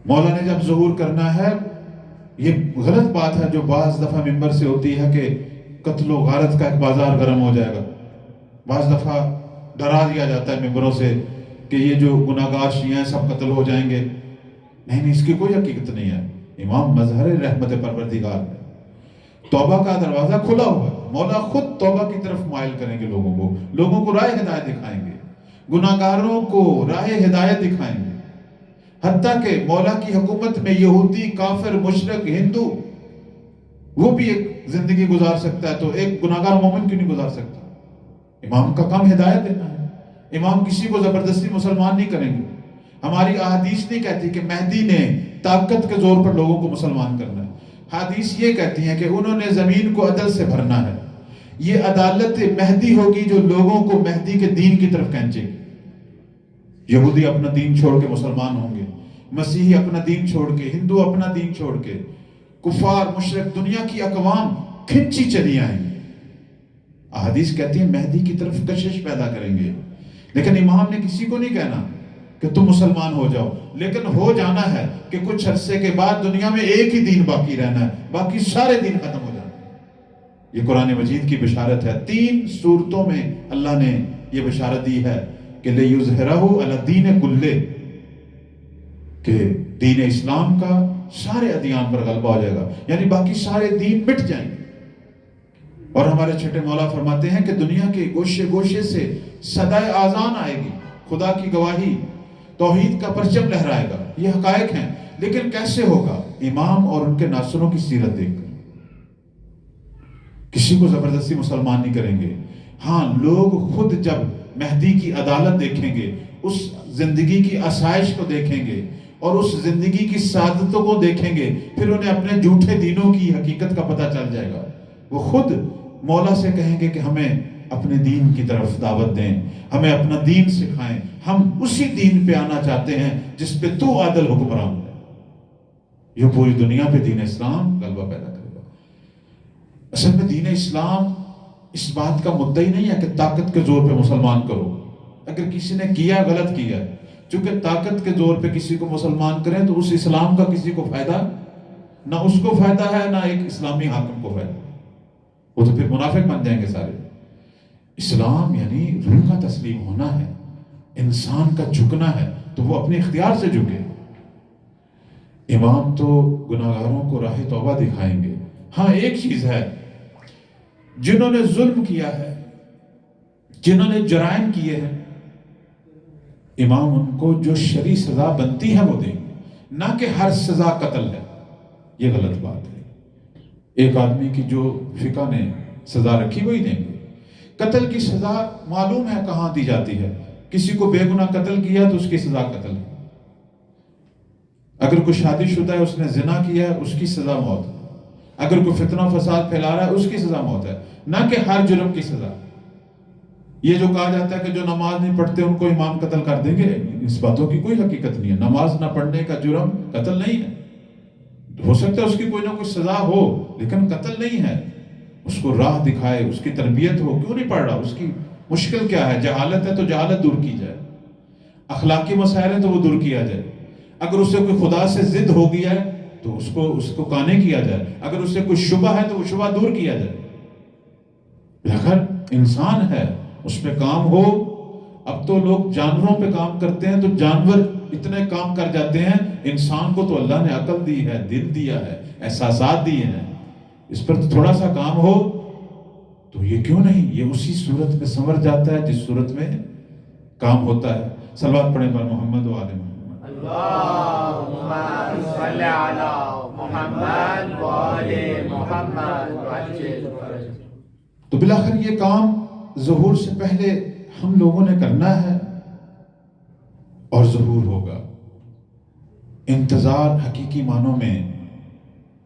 مولا نے جب ظہور کرنا ہے، یہ غلط بات ہے جو بعض دفعہ ممبر سے ہوتی ہے کہ قتل و غارت کا ایک بازار گرم ہو جائے گا۔ بعض دفعہ ڈرا دیا جاتا ہے ممبروں سے کہ یہ جو گناہگار شیعہ ہیں سب قتل ہو جائیں گے۔ نہیں، اس کی کوئی حقیقت نہیں ہے۔ امام مظہر رحمت پروردگار ہے، توبہ کا دروازہ کھلا ہوا ہے، مولا خود توبہ کی طرف مائل کریں گے، لوگوں کو راہ ہدایت دکھائیں گے، گناہگاروں کو راہ ہدایت دکھائیں گے۔ حتیٰ کہ مولا کی حکومت میں یہودی، کافر، مشرک، ہندو وہ بھی ایک زندگی گزار سکتا ہے، تو ایک گناہگار مومن کیوں نہیں گزار سکتا؟ امام کا کام ہدایت دینا ہے۔ امام کسی کو زبردستی مسلمان نہیں کریں گے۔ ہماری احادیث نہیں کہتی کہ مہدی نے طاقت کے زور پر لوگوں کو مسلمان کرنا ہے۔ حدیث یہ کہتی ہیں کہ انہوں نے زمین کو عدل سے بھرنا ہے۔ یہ عدالت مہدی ہوگی جو لوگوں کو مہدی کے دین کی طرف کھینچے گی۔ یہودی اپنا دین چھوڑ کے مسلمان ہوں گے، مسیحی اپنا دین چھوڑ کے، ہندو اپنا دین چھوڑ کے، کفار، مشرک، دنیا کی اقوام کھنچی چلی آئیں گے۔ احادیث کہتی ہیں مہدی کی طرف کشش پیدا کریں گے، لیکن امام نے کسی کو نہیں کہنا کہ تم مسلمان ہو جاؤ، لیکن ہو جانا ہے کہ کچھ عرصے کے بعد دنیا میں ایک ہی دین باقی رہنا ہے، باقی سارے دین ختم ہو جانا ہے۔ یہ قرآن مجید کی بشارت ہے، 3 سورتوں میں اللہ نے یہ بشارت دی ہے کہ لِيُظْهِرَهُ عَلَى الدِّينِ كُلِّهِ، کہ دین اسلام کا سارے ادیان پر غلبہ ہو جائے گا، یعنی باقی سارے دین مٹ جائیں گے۔ اور ہمارے چھٹے مولا فرماتے ہیں کہ دنیا کے گوشے گوشے سے صدائے آذان آئے گی، خدا کی گواہی، توحید کا پرچم لہرائے گا۔ یہ حقائق ہیں، لیکن کیسے ہوگا؟ امام اور ان کے ناصروں کی سیرت دیکھ کر۔ کسی کو زبردستی مسلمان نہیں کریں گے۔ ہاں، لوگ خود جب مہدی کی عدالت دیکھیں گے، اس زندگی کی آسائش کو دیکھیں گے اور اس زندگی کی سعادتوں کو دیکھیں گے، پھر انہیں اپنے جھوٹے دینوں کی حقیقت کا پتہ چل جائے گا۔ وہ خود مولا سے کہیں گے کہ ہمیں اپنے دین کی طرف دعوت دیں، ہمیں اپنا دین سکھائیں، ہم اسی دین پہ آنا چاہتے ہیں جس پہ تو عادل حکمران ہے۔ یہ پوری دنیا پہ دین اسلام غلبہ پیدا کرے گا۔ اصل میں دین اسلام اس بات کا مدعی نہیں ہے کہ طاقت کے زور پہ مسلمان کرو۔ اگر کسی نے کیا، غلط کیا ہے، چونکہ طاقت کے زور پہ کسی کو مسلمان کریں تو اس اسلام کا کسی کو فائدہ نہ اس کو فائدہ ہے، نہ ایک اسلامی حاکم کو فائدہ، وہ تو پھر منافق بن جائیں گے سارے۔ اسلام یعنی روح کا تسلیم ہونا ہے، انسان کا جھکنا ہے، تو وہ اپنے اختیار سے جھکے۔ امام تو گناہگاروں کو راہ توبہ دکھائیں گے۔ ہاں، ایک چیز ہے، جنہوں نے ظلم کیا ہے، جنہوں نے جرائم کیے ہیں، امام ان کو جو شرعی سزا بنتی ہے وہ دیں گے، نہ کہ ہر سزا قتل ہے۔ یہ غلط بات ہے۔ ایک آدمی کی جو فقہ نے سزا رکھی وہی دیں گے۔ قتل کی سزا معلوم ہے کہاں دی جاتی ہے، کسی کو بے گناہ قتل کیا تو اس کی سزا قتل ہے۔ اگر کوئی شادی شدہ ہے، اس نے زنا کیا ہے، اس کی سزا موت ہے۔ اگر کوئی فتنہ فساد پھیلا رہا ہے، اس کی سزا موت ہے، نہ کہ ہر جرم کی سزا۔ یہ جو کہا جاتا ہے کہ جو نماز نہیں پڑھتے ان کو امام قتل کر دیں گے، اس باتوں کی کوئی حقیقت نہیں ہے۔ نماز نہ پڑھنے کا جرم قتل نہیں ہے۔ ہو سکتا ہے اس کی کوئی نہ کوئی سزا ہو، لیکن قتل نہیں ہے۔ اس کو راہ دکھائے، اس کی تربیت ہو، کیوں نہیں پڑھ رہا، اس کی مشکل کیا ہے؟ جہالت ہے تو جہالت دور کی جائے، اخلاقی مسائل ہیں تو وہ دور کیا جائے۔ اگر اسے کوئی خدا سے ضد ہو گیا ہے تو اس کو قانع کیا جائے، اگر اسے کوئی شبہ ہے تو وہ شبہ دور کیا جائے۔ اگر انسان ہے اس پہ کام ہو۔ اب تو لوگ جانوروں پہ کام کرتے ہیں تو جانور اتنے کام کر جاتے ہیں، انسان کو تو اللہ نے عقل دی ہے، دل دیا ہے، احساسات دیے ہیں، اس پر تو تھوڑا سا کام ہو تو یہ کیوں نہیں، یہ اسی صورت میں سنور جاتا ہے جس صورت میں کام ہوتا ہے۔ صلوات پڑھیں پر محمد و آل محمد۔ اللہم صلی علی محمد و آل محمد۔ تو بالآخر یہ کام ظہور سے پہلے ہم لوگوں نے کرنا ہے اور ظہور ہوگا۔ انتظار حقیقی معنوں میں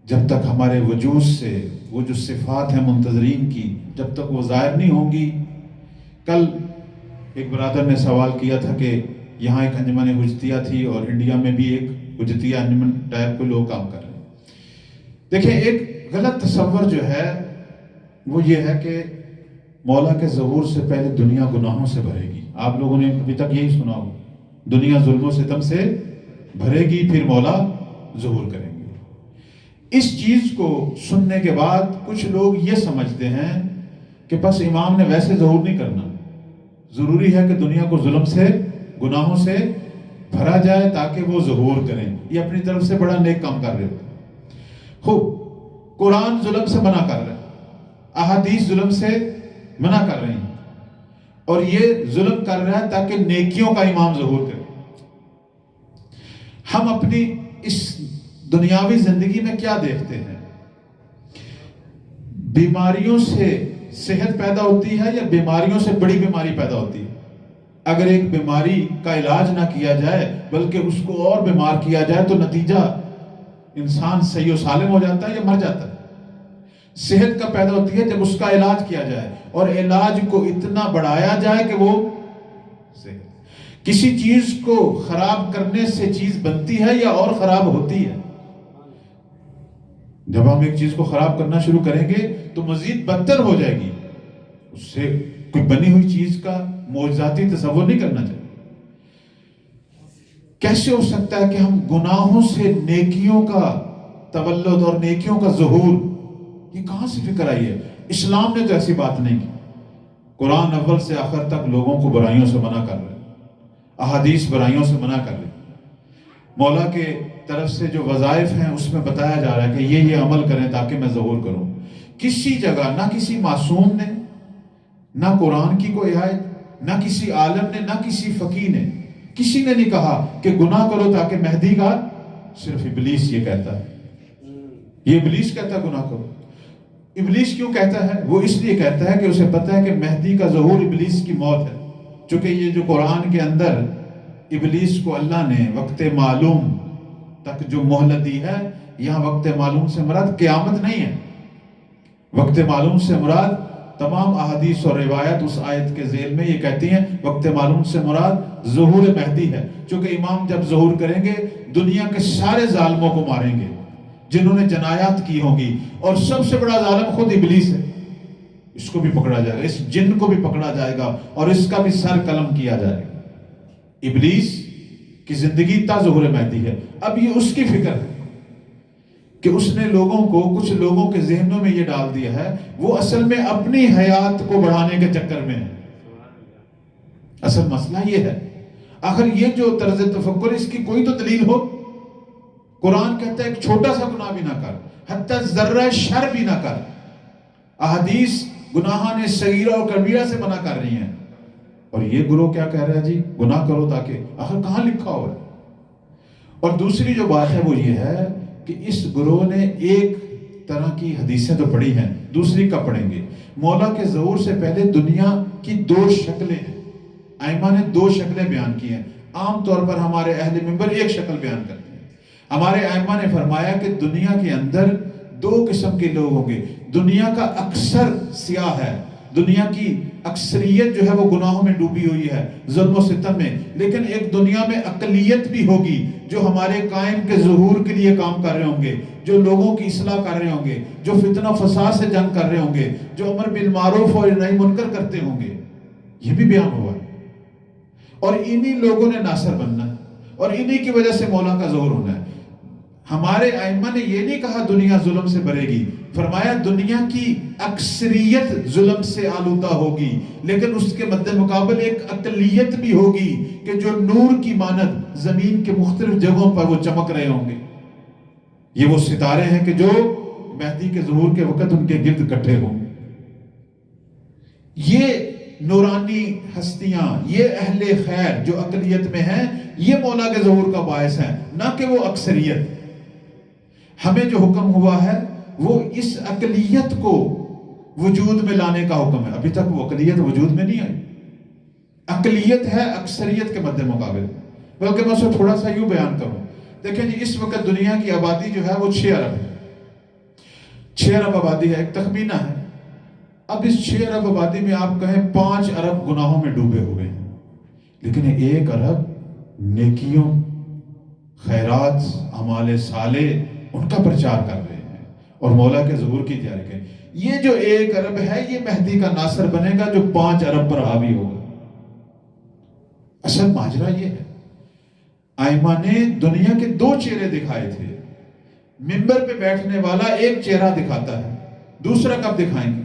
جب تک ہمارے وجود سے وہ جو صفات ہیں منتظرین کی جب تک وہ ظاہر نہیں ہوں گی۔ کل ایک برادر نے سوال کیا تھا کہ یہاں ایک انجمن حجتیہ تھی اور انڈیا میں بھی ایک حجتیہ انجمن ٹائپ کے لوگ کام کر رہے ہیں۔ دیکھیں، ایک غلط تصور جو ہے وہ یہ ہے کہ مولا کے ظہور سے پہلے دنیا گناہوں سے بھرے گی۔ آپ لوگوں نے ابھی تک یہی سنا ہو، دنیا ظلم و ستم سے بھرے گی، پھر مولا ظہور کریں گے۔ اس چیز کو سننے کے بعد کچھ لوگ یہ سمجھتے ہیں کہ بس امام نے ویسے ظہور نہیں کرنا، ضروری ہے کہ دنیا کو ظلم سے، گناہوں سے بھرا جائے تاکہ وہ ظہور کریں۔ یہ اپنی طرف سے بڑا نیک کام کر رہے ہوتے ہیں۔ خوب، قرآن ظلم سے منع کر رہا ہے، احادیث ظلم سے منع کر رہی ہیں، اور یہ ظلم کر رہا ہے تاکہ نیکیوں کا امام ظہور کرے۔ ہم اپنی اس دنیاوی زندگی میں کیا دیکھتے ہیں؟ بیماریوں سے صحت پیدا ہوتی ہے یا بیماریوں سے بڑی بیماری پیدا ہوتی ہے؟ اگر ایک بیماری کا علاج نہ کیا جائے بلکہ اس کو اور بیمار کیا جائے تو نتیجہ انسان صحیح و سالم ہو جاتا ہے یا مر جاتا ہے۔ صحت کا پیدا ہوتی ہے جب اس کا علاج کیا جائے، اور علاج کو اتنا بڑھایا جائے کہ وہ صحت۔ کسی چیز کو خراب کرنے سے چیز بنتی ہے یا اور خراب ہوتی ہے؟ جب ہم ایک چیز کو خراب کرنا شروع کریں گے تو مزید بدتر ہو جائے گی۔ اس سے کوئی بنی ہوئی چیز کا معجزاتی تصور نہیں کرنا چاہیے۔ کیسے ہو سکتا ہے کہ ہم گناہوں سے نیکیوں کا تولد اور نیکیوں کا ظہور، یہ کہاں سے فکر آئی ہے؟ اسلام نے تو ایسی بات نہیں کی۔ قرآن اول سے آخر تک لوگوں کو برائیوں سے منع کر رہے ہیں، احادیث برائیوں سے منع کر رہے ہیں۔ مولا کے طرف سے جو وظائف ہیں اس میں بتایا جا رہا ہے کہ یہ عمل کریں تاکہ میں ظہور کروں۔ کسی جگہ نہ کسی معصوم نے، نہ قرآن کی کوئی آیت، نہ کسی عالم نے، نہ کسی فقیہ نے، کسی نے نہیں کہا کہ گناہ کرو تاکہ مہدی کا، صرف ابلیس یہ کہتا ہے۔ یہ ابلیس کہتا ہے گناہ کرو۔ ابلیس کیوں کہتا ہے؟ وہ اس لیے کہتا ہے کہ اسے پتہ ہے کہ مہدی کا ظہور ابلیس کی موت ہے، چونکہ یہ جو قرآن کے اندر ابلیس کو اللہ نے وقت معلوم تک جو مہلت دی ہے، یہاں وقت معلوم سے مراد قیامت نہیں ہے۔ وقت معلوم سے مراد تمام احادیث اور روایت اس آیت کے ذیل میں یہ کہتی ہیں وقت معلوم سے مراد ظہور مہدی ہے، چونکہ امام جب ظہور کریں گے دنیا کے سارے ظالموں کو ماریں گے جنہوں نے جنایات کی ہوں گی، اور سب سے بڑا ظالم خود ابلیس ہے۔ اس کو بھی پکڑا جائے گا، اس جن کو بھی پکڑا جائے گا اور اس کا بھی سر قلم کیا جائے گا۔ ابلیس کی زندگی تا ظہور مہدی ہے۔ اب یہ اس کی فکر ہے کہ اس نے لوگوں کو، کچھ لوگوں کے ذہنوں میں یہ ڈال دیا ہے، وہ اصل میں اپنی حیات کو بڑھانے کے چکر میں ہے۔ اصل مسئلہ یہ ہے، آخر یہ جو طرز تفکر، اس کی کوئی تو دلیل ہو۔ قرآن کہتا ہے ایک چھوٹا سا گناہ بھی نہ کر، حتی ذرہ شر بھی نہ کر۔ احادیث گناہان صغیرہ و کبیرہ سے منع کر رہی ہیں، اور یہ گروہ کیا کہہ رہا ہے جی گناہ کرو تاکہ، آخر کہاں لکھا ہوا ہے؟ اور دوسری جو بات ہے وہ یہ ہے کہ اس گروہ نے ایک طرح کی حدیثیں تو پڑھی ہیں، دوسری کب پڑھیں گے؟ مولا کے ظہور سے پہلے دنیا کی دو شکلیں ہیں، ائمہ نے دو شکلیں بیان کی ہیں۔ عام طور پر ہمارے اہل منبر ایک شکل بیان کرتے ہیں۔ ہمارے ائمہ نے فرمایا کہ دنیا کے اندر دو قسم کے لوگ ہوں گے۔ دنیا کا اکثر سیاہ ہے، دنیا کی اکثریت جو ہے وہ گناہوں میں ڈوبی ہوئی ہے، ظلم و ستم میں، لیکن ایک دنیا میں اقلیت بھی ہوگی جو ہمارے قائم کے ظہور کے لیے کام کر رہے ہوں گے، جو لوگوں کی اصلاح کر رہے ہوں گے، جو فتنہ فساد سے جنگ کر رہے ہوں گے، جو امر بالمعروف اور نہی منکر کرتے ہوں گے۔ یہ بھی بیان ہوا ہے، اور انہی لوگوں نے ناصر بننا ہے، اور انہی کی وجہ سے مولا کا ظہور ہونا ہے۔ ہمارے ائمہ نے یہ نہیں کہا دنیا ظلم سے بھرے گی، فرمایا دنیا کی اکثریت ظلم سے آلودہ ہوگی، لیکن اس کے مد مقابل ایک اقلیت بھی ہوگی کہ جو نور کی مانند زمین کے مختلف جگہوں پر وہ چمک رہے ہوں گے۔ یہ وہ ستارے ہیں کہ جو مہدی کے ظہور کے وقت ان کے گرد اکٹھے ہوں گے۔ یہ نورانی ہستیاں، یہ اہل خیر جو اقلیت میں ہیں، یہ مولا کے ظہور کا باعث ہیں، نہ کہ وہ اکثریت۔ ہمیں جو حکم ہوا ہے وہ اس اقلیت کو وجود میں لانے کا حکم ہے۔ ابھی تک وہ اقلیت وجود میں نہیں آئی، اقلیت ہے اکثریت کے مد مقابل۔ بلکہ میں اسے تھوڑا سا یوں بیان کروں، دیکھیں جی اس وقت دنیا کی آبادی جو ہے وہ 6 ارب ہے، 6 ارب آبادی ہے، ایک تخمینہ ہے۔ اب اس 6 ارب آبادی میں آپ کہیں 5 ارب گناہوں میں ڈوبے ہوئے ہیں، لیکن 1 ارب نیکیوں، خیرات، اعمال صالح ان کا پرچار کر رہے ہیں اور مولا کے ظہور کی تیاری کریں۔ یہ جو 1 ارب ہے یہ مہدی کا ناصر بنے گا جو 5 ارب پر حاوی ہوگا۔ اصل ماجرا یہ ہے، ائمہ نے دنیا کے 2 چہرے دکھائے تھے۔ منبر پہ بیٹھنے والا ایک چہرہ دکھاتا ہے، دوسرا کب دکھائیں گے؟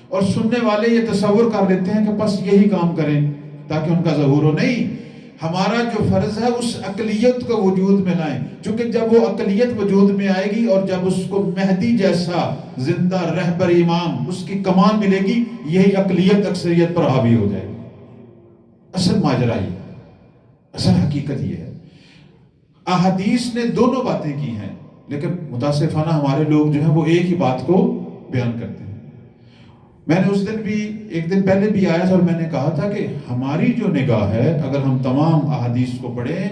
اور سننے والے یہ تصور کر لیتے ہیں کہ بس یہی کام کریں تاکہ ان کا ظہور ہو۔ نہیں، ہمارا جو فرض ہے اس اقلیت کو وجود میں لائیں، چونکہ جب وہ اقلیت وجود میں آئے گی اور جب اس کو مہدی جیسا زندہ رہبر امام اس کی کمان ملے گی، یہی اقلیت اکثریت پر حاوی ہو جائے گی۔ اصل ماجرا یہ، اصل حقیقت یہ ہے۔ احادیث نے دونوں باتیں کی ہیں، لیکن متاسفانہ ہمارے لوگ جو ہیں وہ ایک ہی بات کو بیان کرتے ہیں۔ میں نے اس دن بھی، ایک دن پہلے بھی آیا تھا اور میں نے کہا تھا کہ ہماری جو نگاہ ہے، اگر ہم تمام احادیث کو پڑھیں،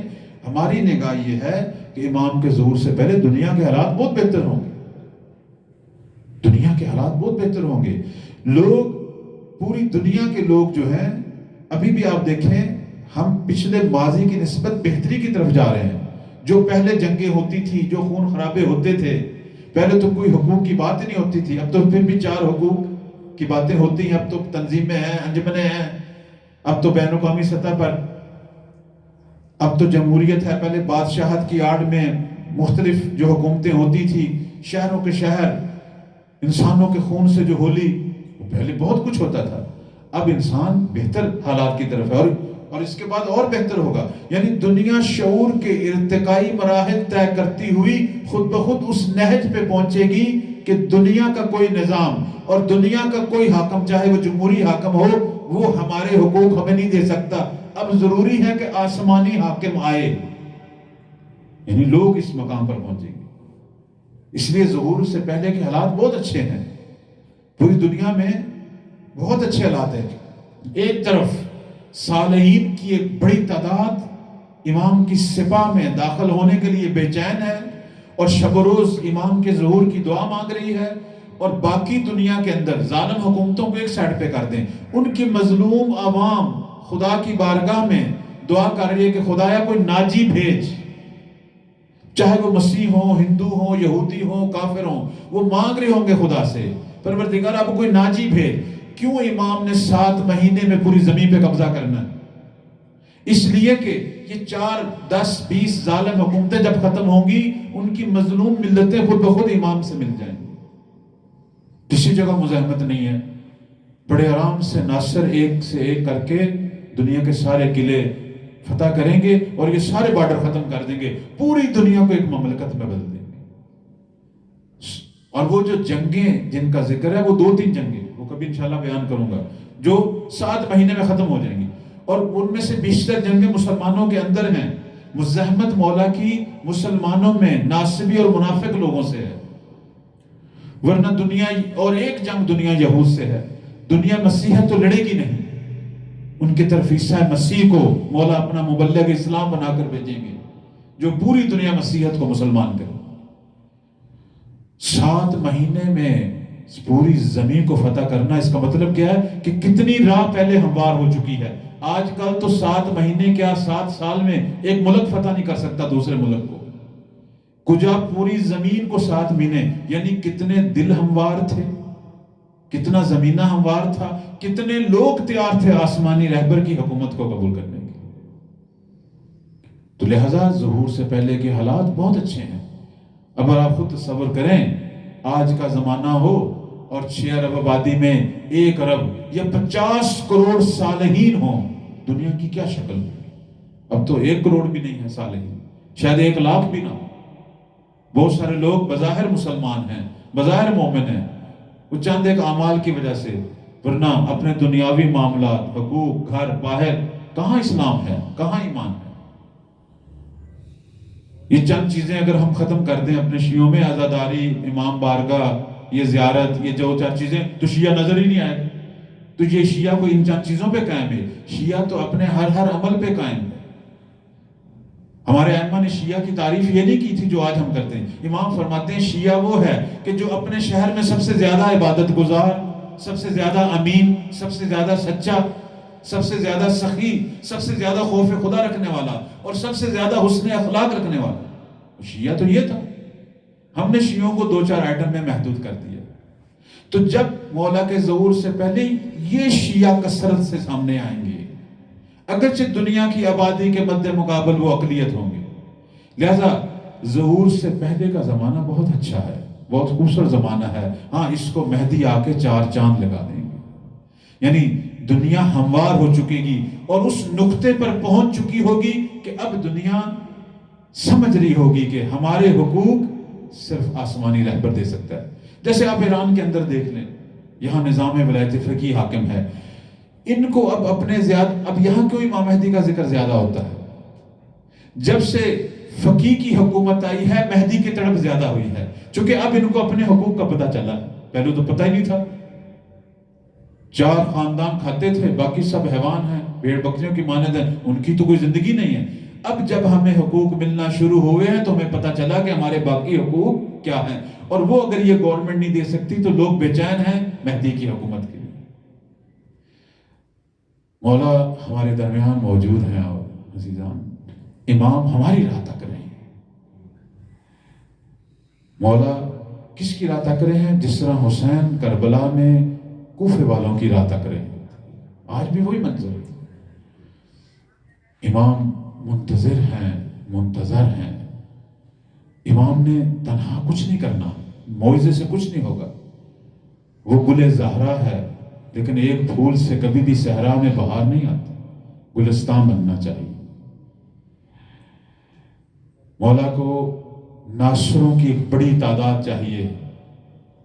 ہماری نگاہ یہ ہے کہ امام کے ظہور سے پہلے دنیا کے حالات بہت بہتر ہوں گے، دنیا کے حالات بہت بہتر ہوں گے۔ لوگ، پوری دنیا کے لوگ جو ہیں، ابھی بھی آپ دیکھیں ہم پچھلے ماضی کی نسبت بہتری کی طرف جا رہے ہیں۔ جو پہلے جنگیں ہوتی تھی، جو خون خرابے ہوتے تھے، پہلے تو کوئی حقوق کی بات ہی نہیں ہوتی تھی، اب تو پھر بھی 4 حقوق کی باتیں ہوتی ہیں، اب تو تنظیمیں ہیں، انجمنیں ہیں، اب تو بین الاقوامی سطح پر، اب تو جمہوریت ہے۔ پہلے بادشاہت کی آڑ میں مختلف جو حکومتیں ہوتی تھی، شہروں کے شہر، انسانوں کے خون سے جو ہولی، وہ پہلے بہت کچھ ہوتا تھا۔ اب انسان بہتر حالات کی طرف ہے، اور اس کے بعد اور بہتر ہوگا۔ یعنی دنیا شعور کے ارتقائی مراحل طے کرتی ہوئی خود بخود اس نہج پہ پہنچے گی کہ دنیا کا کوئی نظام اور دنیا کا کوئی حاکم، چاہے وہ جمہوری حاکم ہو، وہ ہمارے حقوق ہمیں نہیں دے سکتا۔ اب ضروری ہے کہ آسمانی حاکم آئے، یعنی لوگ اس مقام پر پہنچیں گے۔ اس لیے ظہور سے پہلے کے حالات بہت اچھے ہیں، پوری دنیا میں بہت اچھے حالات ہیں۔ ایک طرف صالحین کی ایک بڑی تعداد امام کی سپاہ میں داخل ہونے کے لیے بے چین ہے اور شب و روز امام کے ظہور کی دعا مانگ رہی ہے، اور باقی دنیا کے اندر ظالم حکومتوں کو ایک سائڈ پہ کر دیں، ان کی مظلوم عوام خدا کی بارگاہ میں دعا کر رہی ہے کہ خدایا کوئی ناجی بھیج، چاہے وہ مسیح ہوں، ہندو ہوں، یہودی ہوں، کافر ہوں، وہ مانگ رہے ہوں گے خدا سے، پروردگار اب کوئی ناجی بھیج۔ کیوں امام نے 7 مہینے میں پوری زمین پہ قبضہ کرنا ہے؟ اس لیے کہ یہ 4، 10، 20 ظالم حکومتیں جب ختم ہوں گی، ان کی مظلوم ملتیں خود بخود امام سے مل جائیں گی۔ کسی جگہ مزاحمت نہیں ہے، بڑے آرام سے ناصر ایک سے ایک کر کے دنیا کے سارے قلعے فتح کریں گے اور یہ سارے بارڈر ختم کر دیں گے، پوری دنیا کو ایک مملکت میں بدل دیں گے۔ اور وہ جو جنگیں جن کا ذکر ہے، وہ 2-3 جنگیں، وہ کبھی انشاءاللہ بیان کروں گا، جو 7 مہینے میں ختم ہو جائیں گی، اور ان میں سے بیشتر جنگیں مسلمانوں کے اندر ہیں۔ مزاحمت مولا کی مسلمانوں میں ناصبی اور منافق لوگوں سے ہے، ورنہ دنیا، اور ایک جنگ دنیا یہود سے ہے۔ دنیا مسیحیت تو لڑے گی نہیں، ان کی طرف عیسیٰ مسیح کو مولا اپنا مبلغ اسلام بنا کر بھیجیں گے، جو پوری دنیا مسیحیت کو مسلمان کرے۔ 7 مہینے میں پوری زمین کو فتح کرنا، اس کا مطلب کیا ہے کہ کتنی راہ پہلے ہموار ہو چکی ہے۔ آج کل تو 7 مہینے کیا 7 سال میں ایک ملک فتح نہیں کر سکتا دوسرے ملک کو، کجا پوری زمین کو 7 مہینے، یعنی کتنے دل ہموار تھے، کتنا زمینہ ہموار تھا، کتنے لوگ تیار تھے آسمانی رہبر کی حکومت کو قبول کرنے کے۔ تو لہذا ظہور سے پہلے کے حالات بہت اچھے ہیں۔ اگر آپ خود تصور کریں، آج کا زمانہ ہو اور 6 ارب آبادی میں 1 ارب یا 50 کروڑ صالحین ہوں، دنیا کی کیا شکل ہو؟ اب تو 1 کروڑ بھی نہیں ہے صالحین، شاید 1 لاکھ بھی نہ ہو۔ بہت سارے لوگ بظاہر مسلمان ہیں، بظاہر مومن ہیں، وہ چند ایک اعمال کی وجہ سے، ورنہ اپنے دنیاوی معاملات، حقوق، گھر باہر، کہاں اسلام ہے، کہاں ایمان ہے؟ یہ چند چیزیں اگر ہم ختم کر دیں اپنے شیعوں میں، عزاداری، امام بارگاہ، یہ زیارت، یہ جو 4 چیزیں، تو شیعہ نظر ہی نہیں آئے گا۔ تو یہ شیعہ کو ان چند چیزوں پہ قائم ہے، شیعہ تو اپنے ہر عمل پہ قائم ہے۔ ہمارے ائمہ نے شیعہ کی تعریف یہ نہیں کی تھی جو آج ہم کرتے ہیں۔ امام فرماتے ہیں شیعہ وہ ہے کہ جو اپنے شہر میں سب سے زیادہ عبادت گزار، سب سے زیادہ امین، سب سے زیادہ سچا، سب سے زیادہ سخی، سب سے زیادہ خوف خدا رکھنے والا اور سب سے زیادہ حسن اخلاق رکھنے والا۔ شیعہ تو یہ تھا۔ ہم نے شیعوں کو 2-4 آئٹم میں محدود کر دیا۔ تو جب مولا کے ظہور سے پہلے یہ شیعہ کثرت سے سامنے آئیں گے، اگرچہ دنیا کی آبادی کے مد مقابل وہ اقلیت ہوں گے، لہذا ظہور سے پہلے کا زمانہ بہت اچھا ہے، بہت خوبصورت زمانہ ہے۔ ہاں، اس کو مہدی آ کے 4 چاند لگا دیں گے، یعنی دنیا ہموار ہو چکے گی اور اس نقطے پر پہنچ چکی ہوگی کہ اب دنیا سمجھ رہی ہوگی کہ ہمارے حقوق صرف آسمانی رہبر دے سکتا ہے. جیسے آپ ایران کے اندر دیکھ لیں، یہاں نظام ولایت فقیہ حاکم ہے. ان کو اب یہاں کیوں امام مہدی کا ذکر زیادہ ہوتا ہے؟ جب سے فقیہ کی حکومت آئی ہے، مہدی کی طرف زیادہ ہوئی ہے، چونکہ اب ان کو اپنے حقوق کا پتہ چلا. پہلے تو پتہ ہی نہیں تھا. 4 خاندان کھاتے تھے، باقی سب حیوان ہیں، بھیڑ بکریوں کی مانند ہیں، ان کی تو کوئی زندگی نہیں ہے. اب جب ہمیں حقوق ملنا شروع ہوئے ہیں تو ہمیں پتہ چلا کہ ہمارے باقی حقوق کیا ہیں، اور وہ اگر یہ گورنمنٹ نہیں دے سکتی تو لوگ بے چین ہیں مہدی کی حکومت کے لیے. مولا ہمارے درمیان موجود ہیں اور عزیزان امام ہماری راہ تک رہے ہیں. مولا کس کی راہ تک رہے ہیں؟ جس طرح حسین کربلا میں کوفے والوں کی راہ تک رہے ہیں. آج بھی وہی منظر ہے. امام منتظر ہیں، منتظر ہیں. امام نے تنہا کچھ نہیں کرنا، موعظے سے کچھ نہیں ہوگا. وہ گل زہرا ہے، لیکن ایک پھول سے کبھی بھی صحرا میں بہار نہیں آتی. گلستان بننا چاہیے. مولا کو ناصروں کی ایک بڑی تعداد چاہیے،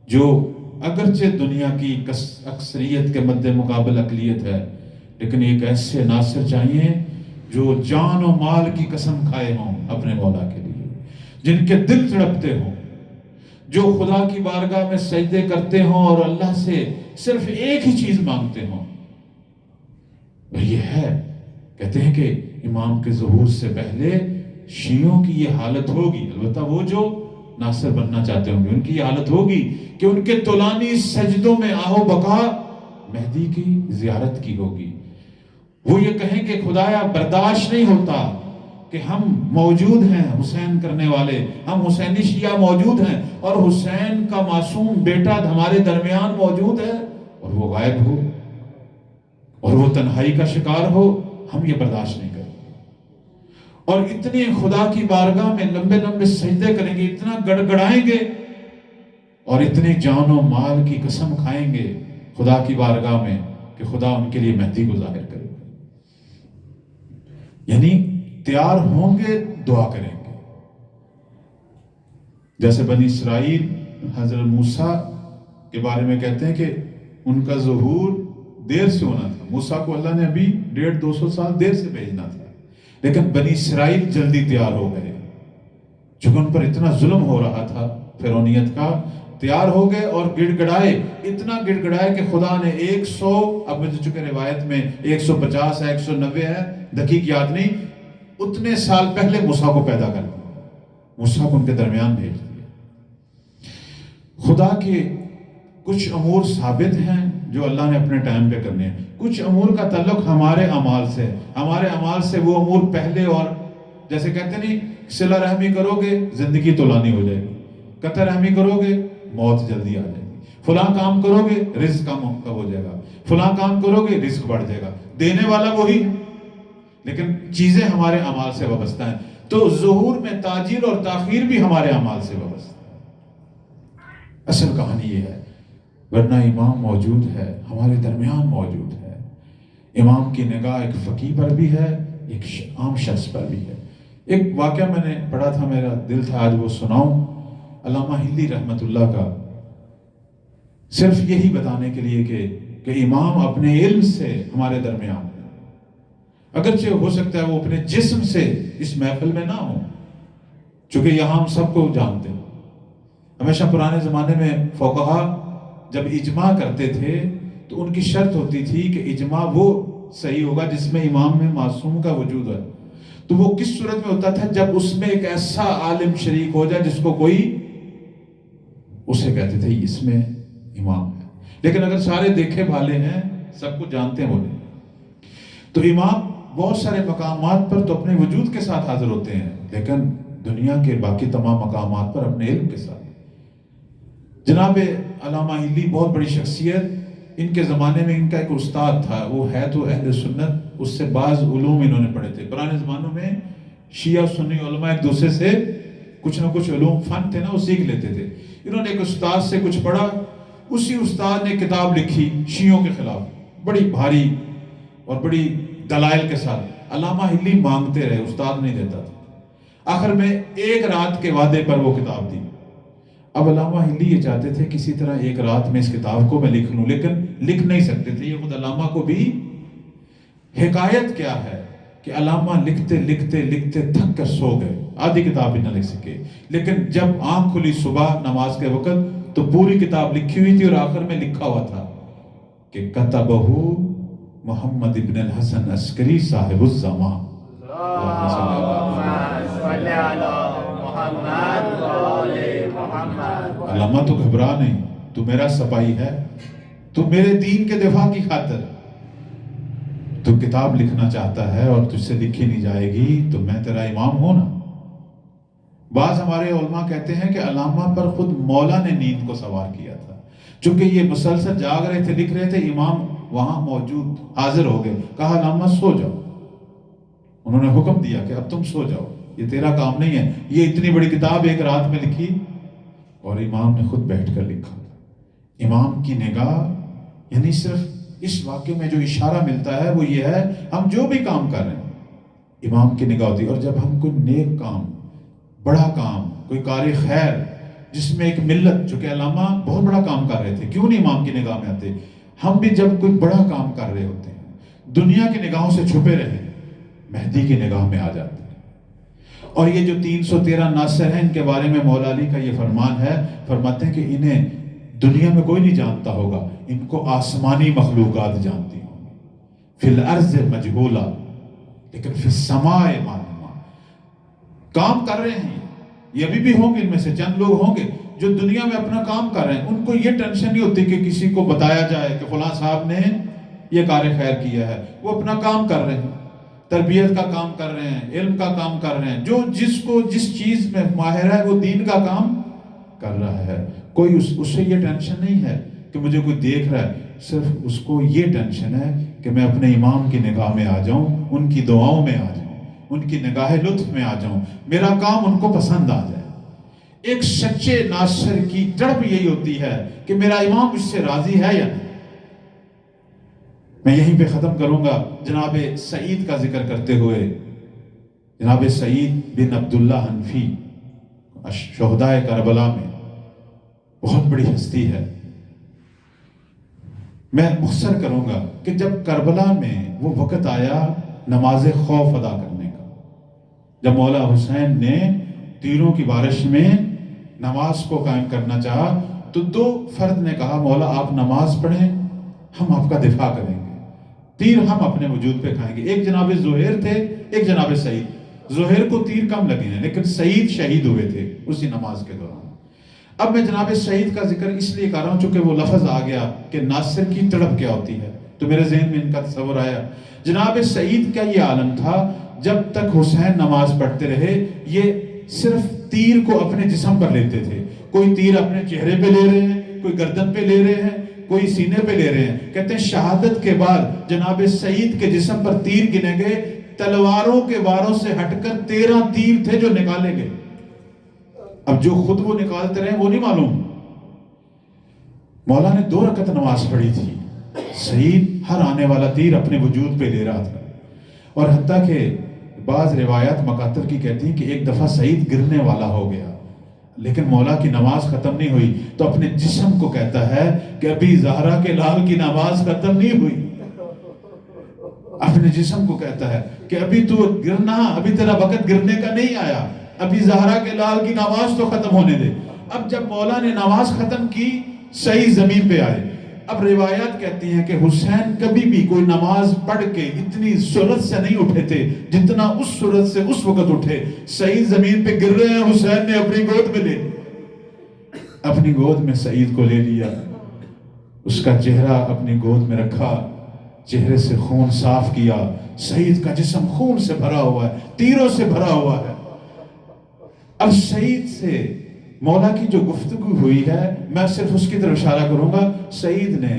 جو اگرچہ دنیا کی اکثریت کے مد مقابل اقلیت ہے، لیکن ایک ایسے ناصر چاہیے جو جان و مال کی قسم کھائے ہوں اپنے مولا کے لیے، جن کے دل تڑپتے ہوں، جو خدا کی بارگاہ میں سجدے کرتے ہوں اور اللہ سے صرف ایک ہی چیز مانگتے ہوں. اور یہ ہے، کہتے ہیں کہ امام کے ظہور سے پہلے شیعوں کی یہ حالت ہوگی. البتہ وہ جو ناصر بننا چاہتے ہوں گے، ان کی یہ حالت ہوگی کہ ان کے طولانی سجدوں میں آہو بکا مہدی کی زیارت کی ہوگی. وہ یہ کہیں کہ خدایا برداشت نہیں ہوتا کہ ہم موجود ہیں حسین کرنے والے، ہم حسینی شیعہ موجود ہیں اور حسین کا معصوم بیٹا ہمارے درمیان موجود ہے اور وہ غائب ہو اور وہ تنہائی کا شکار ہو. ہم یہ برداشت نہیں کریں اور اتنے خدا کی بارگاہ میں لمبے لمبے سجدے کریں گے، اتنا گڑگڑائیں گے اور اتنے جان و مال کی قسم کھائیں گے خدا کی بارگاہ میں کہ خدا ان کے لیے مہدی کو ظاہر کرے. یعنی تیار ہوں گے، دعا کریں گے. جیسے بنی اسرائیل حضرت موسیٰ کے بارے میں کہتے ہیں کہ ان کا ظہور دیر سے ہونا تھا. موسیٰ کو اللہ نے ابھی 150-200 سال دیر سے بھیجنا تھا، لیکن بنی اسرائیل جلدی تیار ہو گئے چونکہ ان پر اتنا ظلم ہو رہا تھا فرعونیت کا. تیار ہو گئے اور گڑ گڑائے، اتنا گڑ گڑائے کہ خدا نے 100، اب مجھے چونکہ روایت میں 150 ہے 190 ہے، دقیق یاد نہیں، اتنے سال پہلے موسیٰ کو پیدا کر دیا، موسیٰ کو ان کے درمیان بھیج دیا. خدا کے کچھ امور ثابت ہیں جو اللہ نے اپنے ٹائم پہ کرنے ہیں. کچھ امور کا تعلق ہمارے اعمال سے، ہمارے اعمال سے وہ امور پہلے، اور جیسے کہتے نہیں صلہ رحمی کرو گے زندگی طولانی ہو جائے گی، قطع رحمی کرو گے موت جلدی آ جائے گی، فلاں کام کرو گے رزق کم ہو جائے گا، فلاں کام کرو گے رزق بڑھ جائے گا. دینے والا وہی ہے، لیکن چیزیں ہمارے اعمال سے وابستہ ہیں. تو ظہور میں تاجیل اور تاخیر بھی ہمارے اعمال سے وابستہ ہے. اصل کہانی یہ ہے، ورنہ امام موجود ہے، ہمارے درمیان موجود ہے. امام کی نگاہ ایک فقیہ پر بھی ہے، ایک عام شخص پر بھی ہے. ایک واقعہ میں نے پڑھا تھا، میرا دل تھا آج وہ سناؤں. علامہ ہلی رحمت اللہ کا، صرف یہی بتانے کے لیے کہ امام اپنے علم سے ہمارے درمیان ہے. اگرچہ ہو سکتا ہے وہ اپنے جسم سے اس محفل میں نہ ہو، چونکہ یہاں ہم سب کو جانتے ہیں. ہمیشہ پرانے زمانے میں فقہا جب اجماع کرتے تھے تو ان کی شرط ہوتی تھی کہ اجماع وہ صحیح ہوگا جس میں امام میں معصوم کا وجود ہے. تو وہ کس صورت میں ہوتا تھا؟ جب اس میں ایک ایسا عالم شریک ہو جائے جس کو کوئی، اسے کہتے تھے اس میں امام ہے. لیکن اگر سارے دیکھے بھالے ہیں، سب کو جانتے ہیں، بولے تو امام بہت سارے مقامات پر تو اپنے وجود کے ساتھ حاضر ہوتے ہیں، لیکن دنیا کے باقی تمام مقامات پر اپنے علم کے ساتھ. جناب علامہ ہلی بہت بڑی شخصیت، ان کے زمانے میں ان کا ایک استاد تھا، وہ ہے تو اہل سنت، اس سے بعض علوم انہوں نے پڑھے تھے. پرانے زمانوں میں شیعہ سنی علماء ایک دوسرے سے کچھ نہ کچھ علوم فن تھے نا، وہ سیکھ لیتے تھے. انہوں نے ایک استاد سے کچھ پڑھا، اسی استاد نے کتاب لکھی شیعوں کے خلاف، بڑی بھاری اور بڑی دلائل کے ساتھ علامہ ہلی مانگتے رہے، استاد نہیں دیتا تھا۔ آخر میں ایک رات کے وعدے پر وہ کتاب دی۔ اب علامہ ہلی یہ چاہتے تھے کسی طرح ایک رات میں اس کتاب کو میں لکھ لوں، لیکن لکھ نہیں سکتے تھے۔ یہ خود علامہ کو بھی حکایت کیا ہے کہ علامہ لکھتے لکھتے لکھتے تھک کر سو گئے، آدھی کتاب بھی نہ لکھ سکے، لیکن جب آنکھ کھلی صبح نماز کے وقت تو پوری کتاب لکھی ہوئی تھی، اور آخر میں لکھا ہوا تھا کہ کتبہ محمد ابن الحسن عسکری صاحب الزمان۔ علامہ تو گھبرا نہیں، تو میرا سپاہی ہے، تو میرے دین کے دفاع کی خاطر تو کتاب لکھنا چاہتا ہے اور تجھ سے لکھی نہیں جائے گی تو میں تیرا امام ہوں نا۔ بعض ہمارے علماء کہتے ہیں کہ علامہ پر خود مولا نے نیند کو سوار کیا تھا، چونکہ یہ مسلسل جاگ رہے تھے، لکھ رہے تھے، امام وہاں موجود حاضر ہو گئے، کہا علامہ سو جاؤ۔ انہوں نے حکم دیا کہ اب تم سو جاؤ، یہ تیرا کام نہیں ہے، یہ اتنی بڑی کتاب ایک رات میں لکھی، اور امام نے خود بیٹھ کر لکھا۔ امام کی نگاہ، یعنی صرف اس واقعے میں جو اشارہ ملتا ہے وہ یہ ہے، ہم جو بھی کام کر رہے ہیں امام کی نگاہ ہوتی ہے، اور جب ہم کوئی نیک کام، بڑا کام، کوئی کار خیر جس میں ایک ملت، جو کہ علامہ بہت بڑا کام کر رہے تھے، کیوں نہیں امام کی نگاہ میں آتے؟ ہم بھی جب کوئی بڑا کام کر رہے ہوتے ہیں، دنیا کی نگاہوں سے چھپے رہے، مہدی کی نگاہ میں آ جاتے ہیں۔ اور یہ جو 313 ناصر ہیں، ان کے بارے میں مولا علی کا یہ فرمان ہے، فرماتے ہیں کہ انہیں دنیا میں کوئی نہیں جانتا ہوگا، ان کو آسمانی مخلوقات جانتی ہوں گی۔ فی الارض مجہولا لیکن فی السماء معلوما۔ کام کر رہے ہیں یہ ابھی بھی ہوں گے، ان میں سے چند لوگ ہوں گے جو دنیا میں اپنا کام کر رہے ہیں، ان کو یہ ٹینشن نہیں ہوتی کہ کسی کو بتایا جائے کہ فلاں صاحب نے یہ کار خیر کیا ہے۔ وہ اپنا کام کر رہے ہیں، تربیت کا کام کر رہے ہیں، علم کا کام کر رہے ہیں، جو جس چیز میں ماہر ہے وہ دین کا کام کر رہا ہے۔ کوئی اس سے یہ ٹینشن نہیں ہے کہ مجھے کوئی دیکھ رہا ہے، صرف اس کو یہ ٹینشن ہے کہ میں اپنے امام کی نگاہ میں آ جاؤں، ان کی دعاؤں میں آ جاؤں، ان کی نگاہ لطف میں آ جاؤں، میرا کام ان کو پسند آ جائے۔ ایک سچے ناصر کی تڑپ یہی ہوتی ہے کہ میرا امام مجھ سے راضی ہے یا نہیں۔ میں یہیں پہ ختم کروں گا جناب سعید کا ذکر کرتے ہوئے۔ جناب سعید بن عبداللہ حنفی شہدائے کربلا میں بہت بڑی ہستی ہے۔ میں مختصر کروں گا کہ جب کربلا میں وہ وقت آیا نماز خوف ادا کرنے کا، جب مولا حسین نے تیروں کی بارش میں نماز کو قائم کرنا چاہا، تو دو فرد نے کہا مولا آپ نماز پڑھیں، ہم آپ کا دفاع کریں گے، تیر ہم اپنے وجود پہ کھائیں گے۔ ایک جناب زہیر تھے، ایک جناب سعید۔ زہیر کو تیر کم لگے ہیں لیکن سعید شہید ہوئے تھے اسی نماز کے دوران۔ اب میں جناب سعید کا ذکر اس لیے کر رہا ہوں چونکہ وہ لفظ آ گیا کہ ناصر کی تڑپ کیا ہوتی ہے، تو میرے ذہن میں ان کا تصور آیا۔ جناب سعید کا یہ عالم تھا، جب تک حسین نماز پڑھتے رہے یہ صرف تیر کو اپنے جسم پر لیتے تھے۔ کوئی تیر اپنے چہرے پہ لے رہے ہیں، کوئی گردن پہ لے رہے ہیں، کوئی سینے پہ لے رہے ہیں۔ کہتے ہیں شہادت کے بعد جناب سعید کے جسم پر تیر گنے گئے، تلواروں کے واروں سے ہٹ کر 13 تیر تھے جو نکالے گئے۔ اب جو خود وہ نکالتے رہے وہ نہیں معلوم۔ مولا نے 2 رکعت نماز پڑھی تھی، سعید ہر آنے والا تیر اپنے وجود پہ لے رہا تھا، اور حتیٰ کہ بعض روایات مقاتل کی کہتی ہیں کہ ایک دفعہ سعید گرنے والا ہو گیا، لیکن مولا کی نماز ختم نہیں ہوئی، تو اپنے جسم کو کہتا ہے کہ ابھی زہرا کے لال کی نماز ختم نہیں ہوئی۔ اپنے جسم کو کہتا ہے کہ ابھی تو گرنا، ابھی تیرا وقت گرنے کا نہیں آیا، ابھی زہرا کے لال کی نماز تو ختم ہونے دے۔ اب جب مولا نے نماز ختم کی، صحیح زمین پہ آئے۔ اب روایات کہتی ہیں کہ حسین کبھی بھی کوئی نماز پڑھ کے اتنی سرعت سے نہیں اٹھے تھے جتنا اس سرعت سے اس وقت اٹھے۔ سعید زمین پہ گر رہے ہیں، حسین نے اپنی گود میں لے، اپنی گود میں سعید کو لے لیا، اس کا چہرہ اپنی گود میں رکھا، چہرے سے خون صاف کیا۔ سعید کا جسم خون سے بھرا ہوا ہے، تیروں سے بھرا ہوا ہے۔ اب سعید سے مولا کی جو گفتگو ہوئی ہے میں صرف اس کی طرف اشارہ کروں گا۔ سعید نے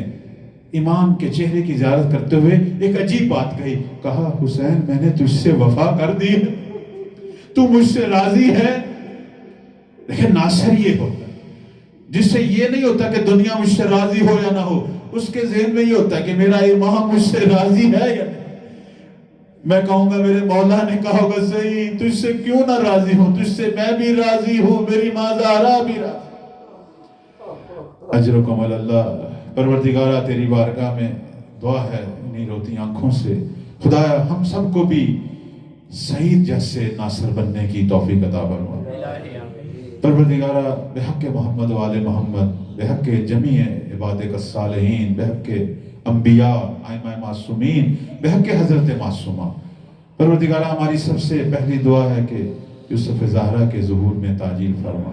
امام کے چہرے کی زیارت کرتے ہوئے ایک عجیب بات کہی، کہا حسین میں نے تجھ سے وفا کر دی ہے، تو مجھ سے راضی ہے۔ لیکن ناصر یہ ہوتا ہے جس سے یہ نہیں ہوتا کہ دنیا مجھ سے راضی ہو یا نہ ہو، اس کے ذہن میں یہ ہوتا ہے کہ میرا امام مجھ سے راضی ہے یا نہیں. میں کہوں گا میرے مولا نے کہا ہوگا صحیح، تجھ سے کیوں نہ راضی ہوں، تجھ سے میں بھی راضی ہوں، میری ماں زہرا بھی راضی. اجرکم علی اللہ. پروردگارہ تیری بارگاہ میں دعا ہے انہی روتی آنکھوں سے، خدایا ہم سب کو بھی سعید جیسے ناصر بننے کی توفیق عطا فرما. پروردگارہ بحق محمد و آل محمد، بحق جمیع عبادک الصالحین، بحق انبیاء ائمہ معصومین، بحق حضرت معصومہ، پروردگارہ ہماری سب سے پہلی دعا ہے کہ یوسف زہرا کے ظہور میں تعجیل فرما.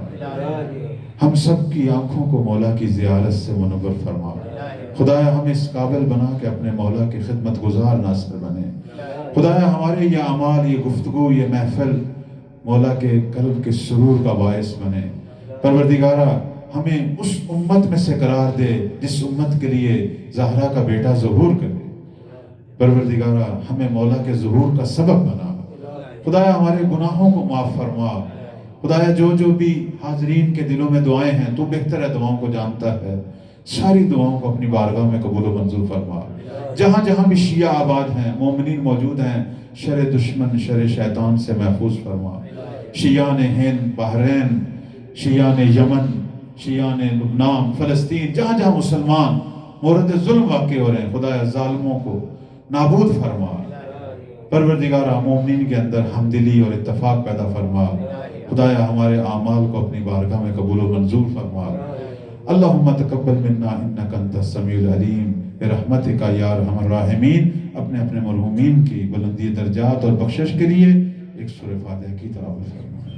ہم سب کی آنکھوں کو مولا کی زیارت سے منور فرما. خدایا ہمیں اس قابل بنا کہ اپنے مولا کی خدمت گزار ناصر بنے. خدایا ہمارے یہ اعمال، یہ گفتگو، یہ محفل مولا کے قلب کے سرور کا باعث بنے. پروردگارہ ہمیں اس امت میں سے قرار دے جس امت کے لیے زہرا کا بیٹا ظہور کرے. پروردگارہ ہمیں مولا کے ظہور کا سبب بنا. خدایا ہمارے گناہوں کو معاف فرما. خدایا جو جو بھی حاضرین کے دلوں میں دعائیں ہیں، تو بہتر ہے دعاؤں کو جانتا ہے، ساری دعاؤں کو اپنی بارگاہ میں قبول و منظور فرما. جہاں جہاں بھی شیعہ آباد ہیں، مومنین موجود ہیں، شر دشمن، شر شیطان سے محفوظ فرما. شیعان ہند، بحرین، شیعان یمن، شیعان لبنان، فلسطین، جہاں جہاں مسلمان مورد ظلم واقع ہو رہے ہیں، خدایا ظالموں کو نابود فرما. پروردگارہ مومنین کے اندر ہمدلی اور اتفاق پیدا فرما. خدایا ہمارے اعمال کو اپنی بارگاہ میں قبول و منظور فرما. اللہم تقبل منا انکا انت السمیع العلیم برحمتک یا ارحم الراحمین. اپنے اپنے مرحومین کی بلندی درجات اور بخشش کے لیے ایک سورہ فاتحہ کی تلاوت فرما.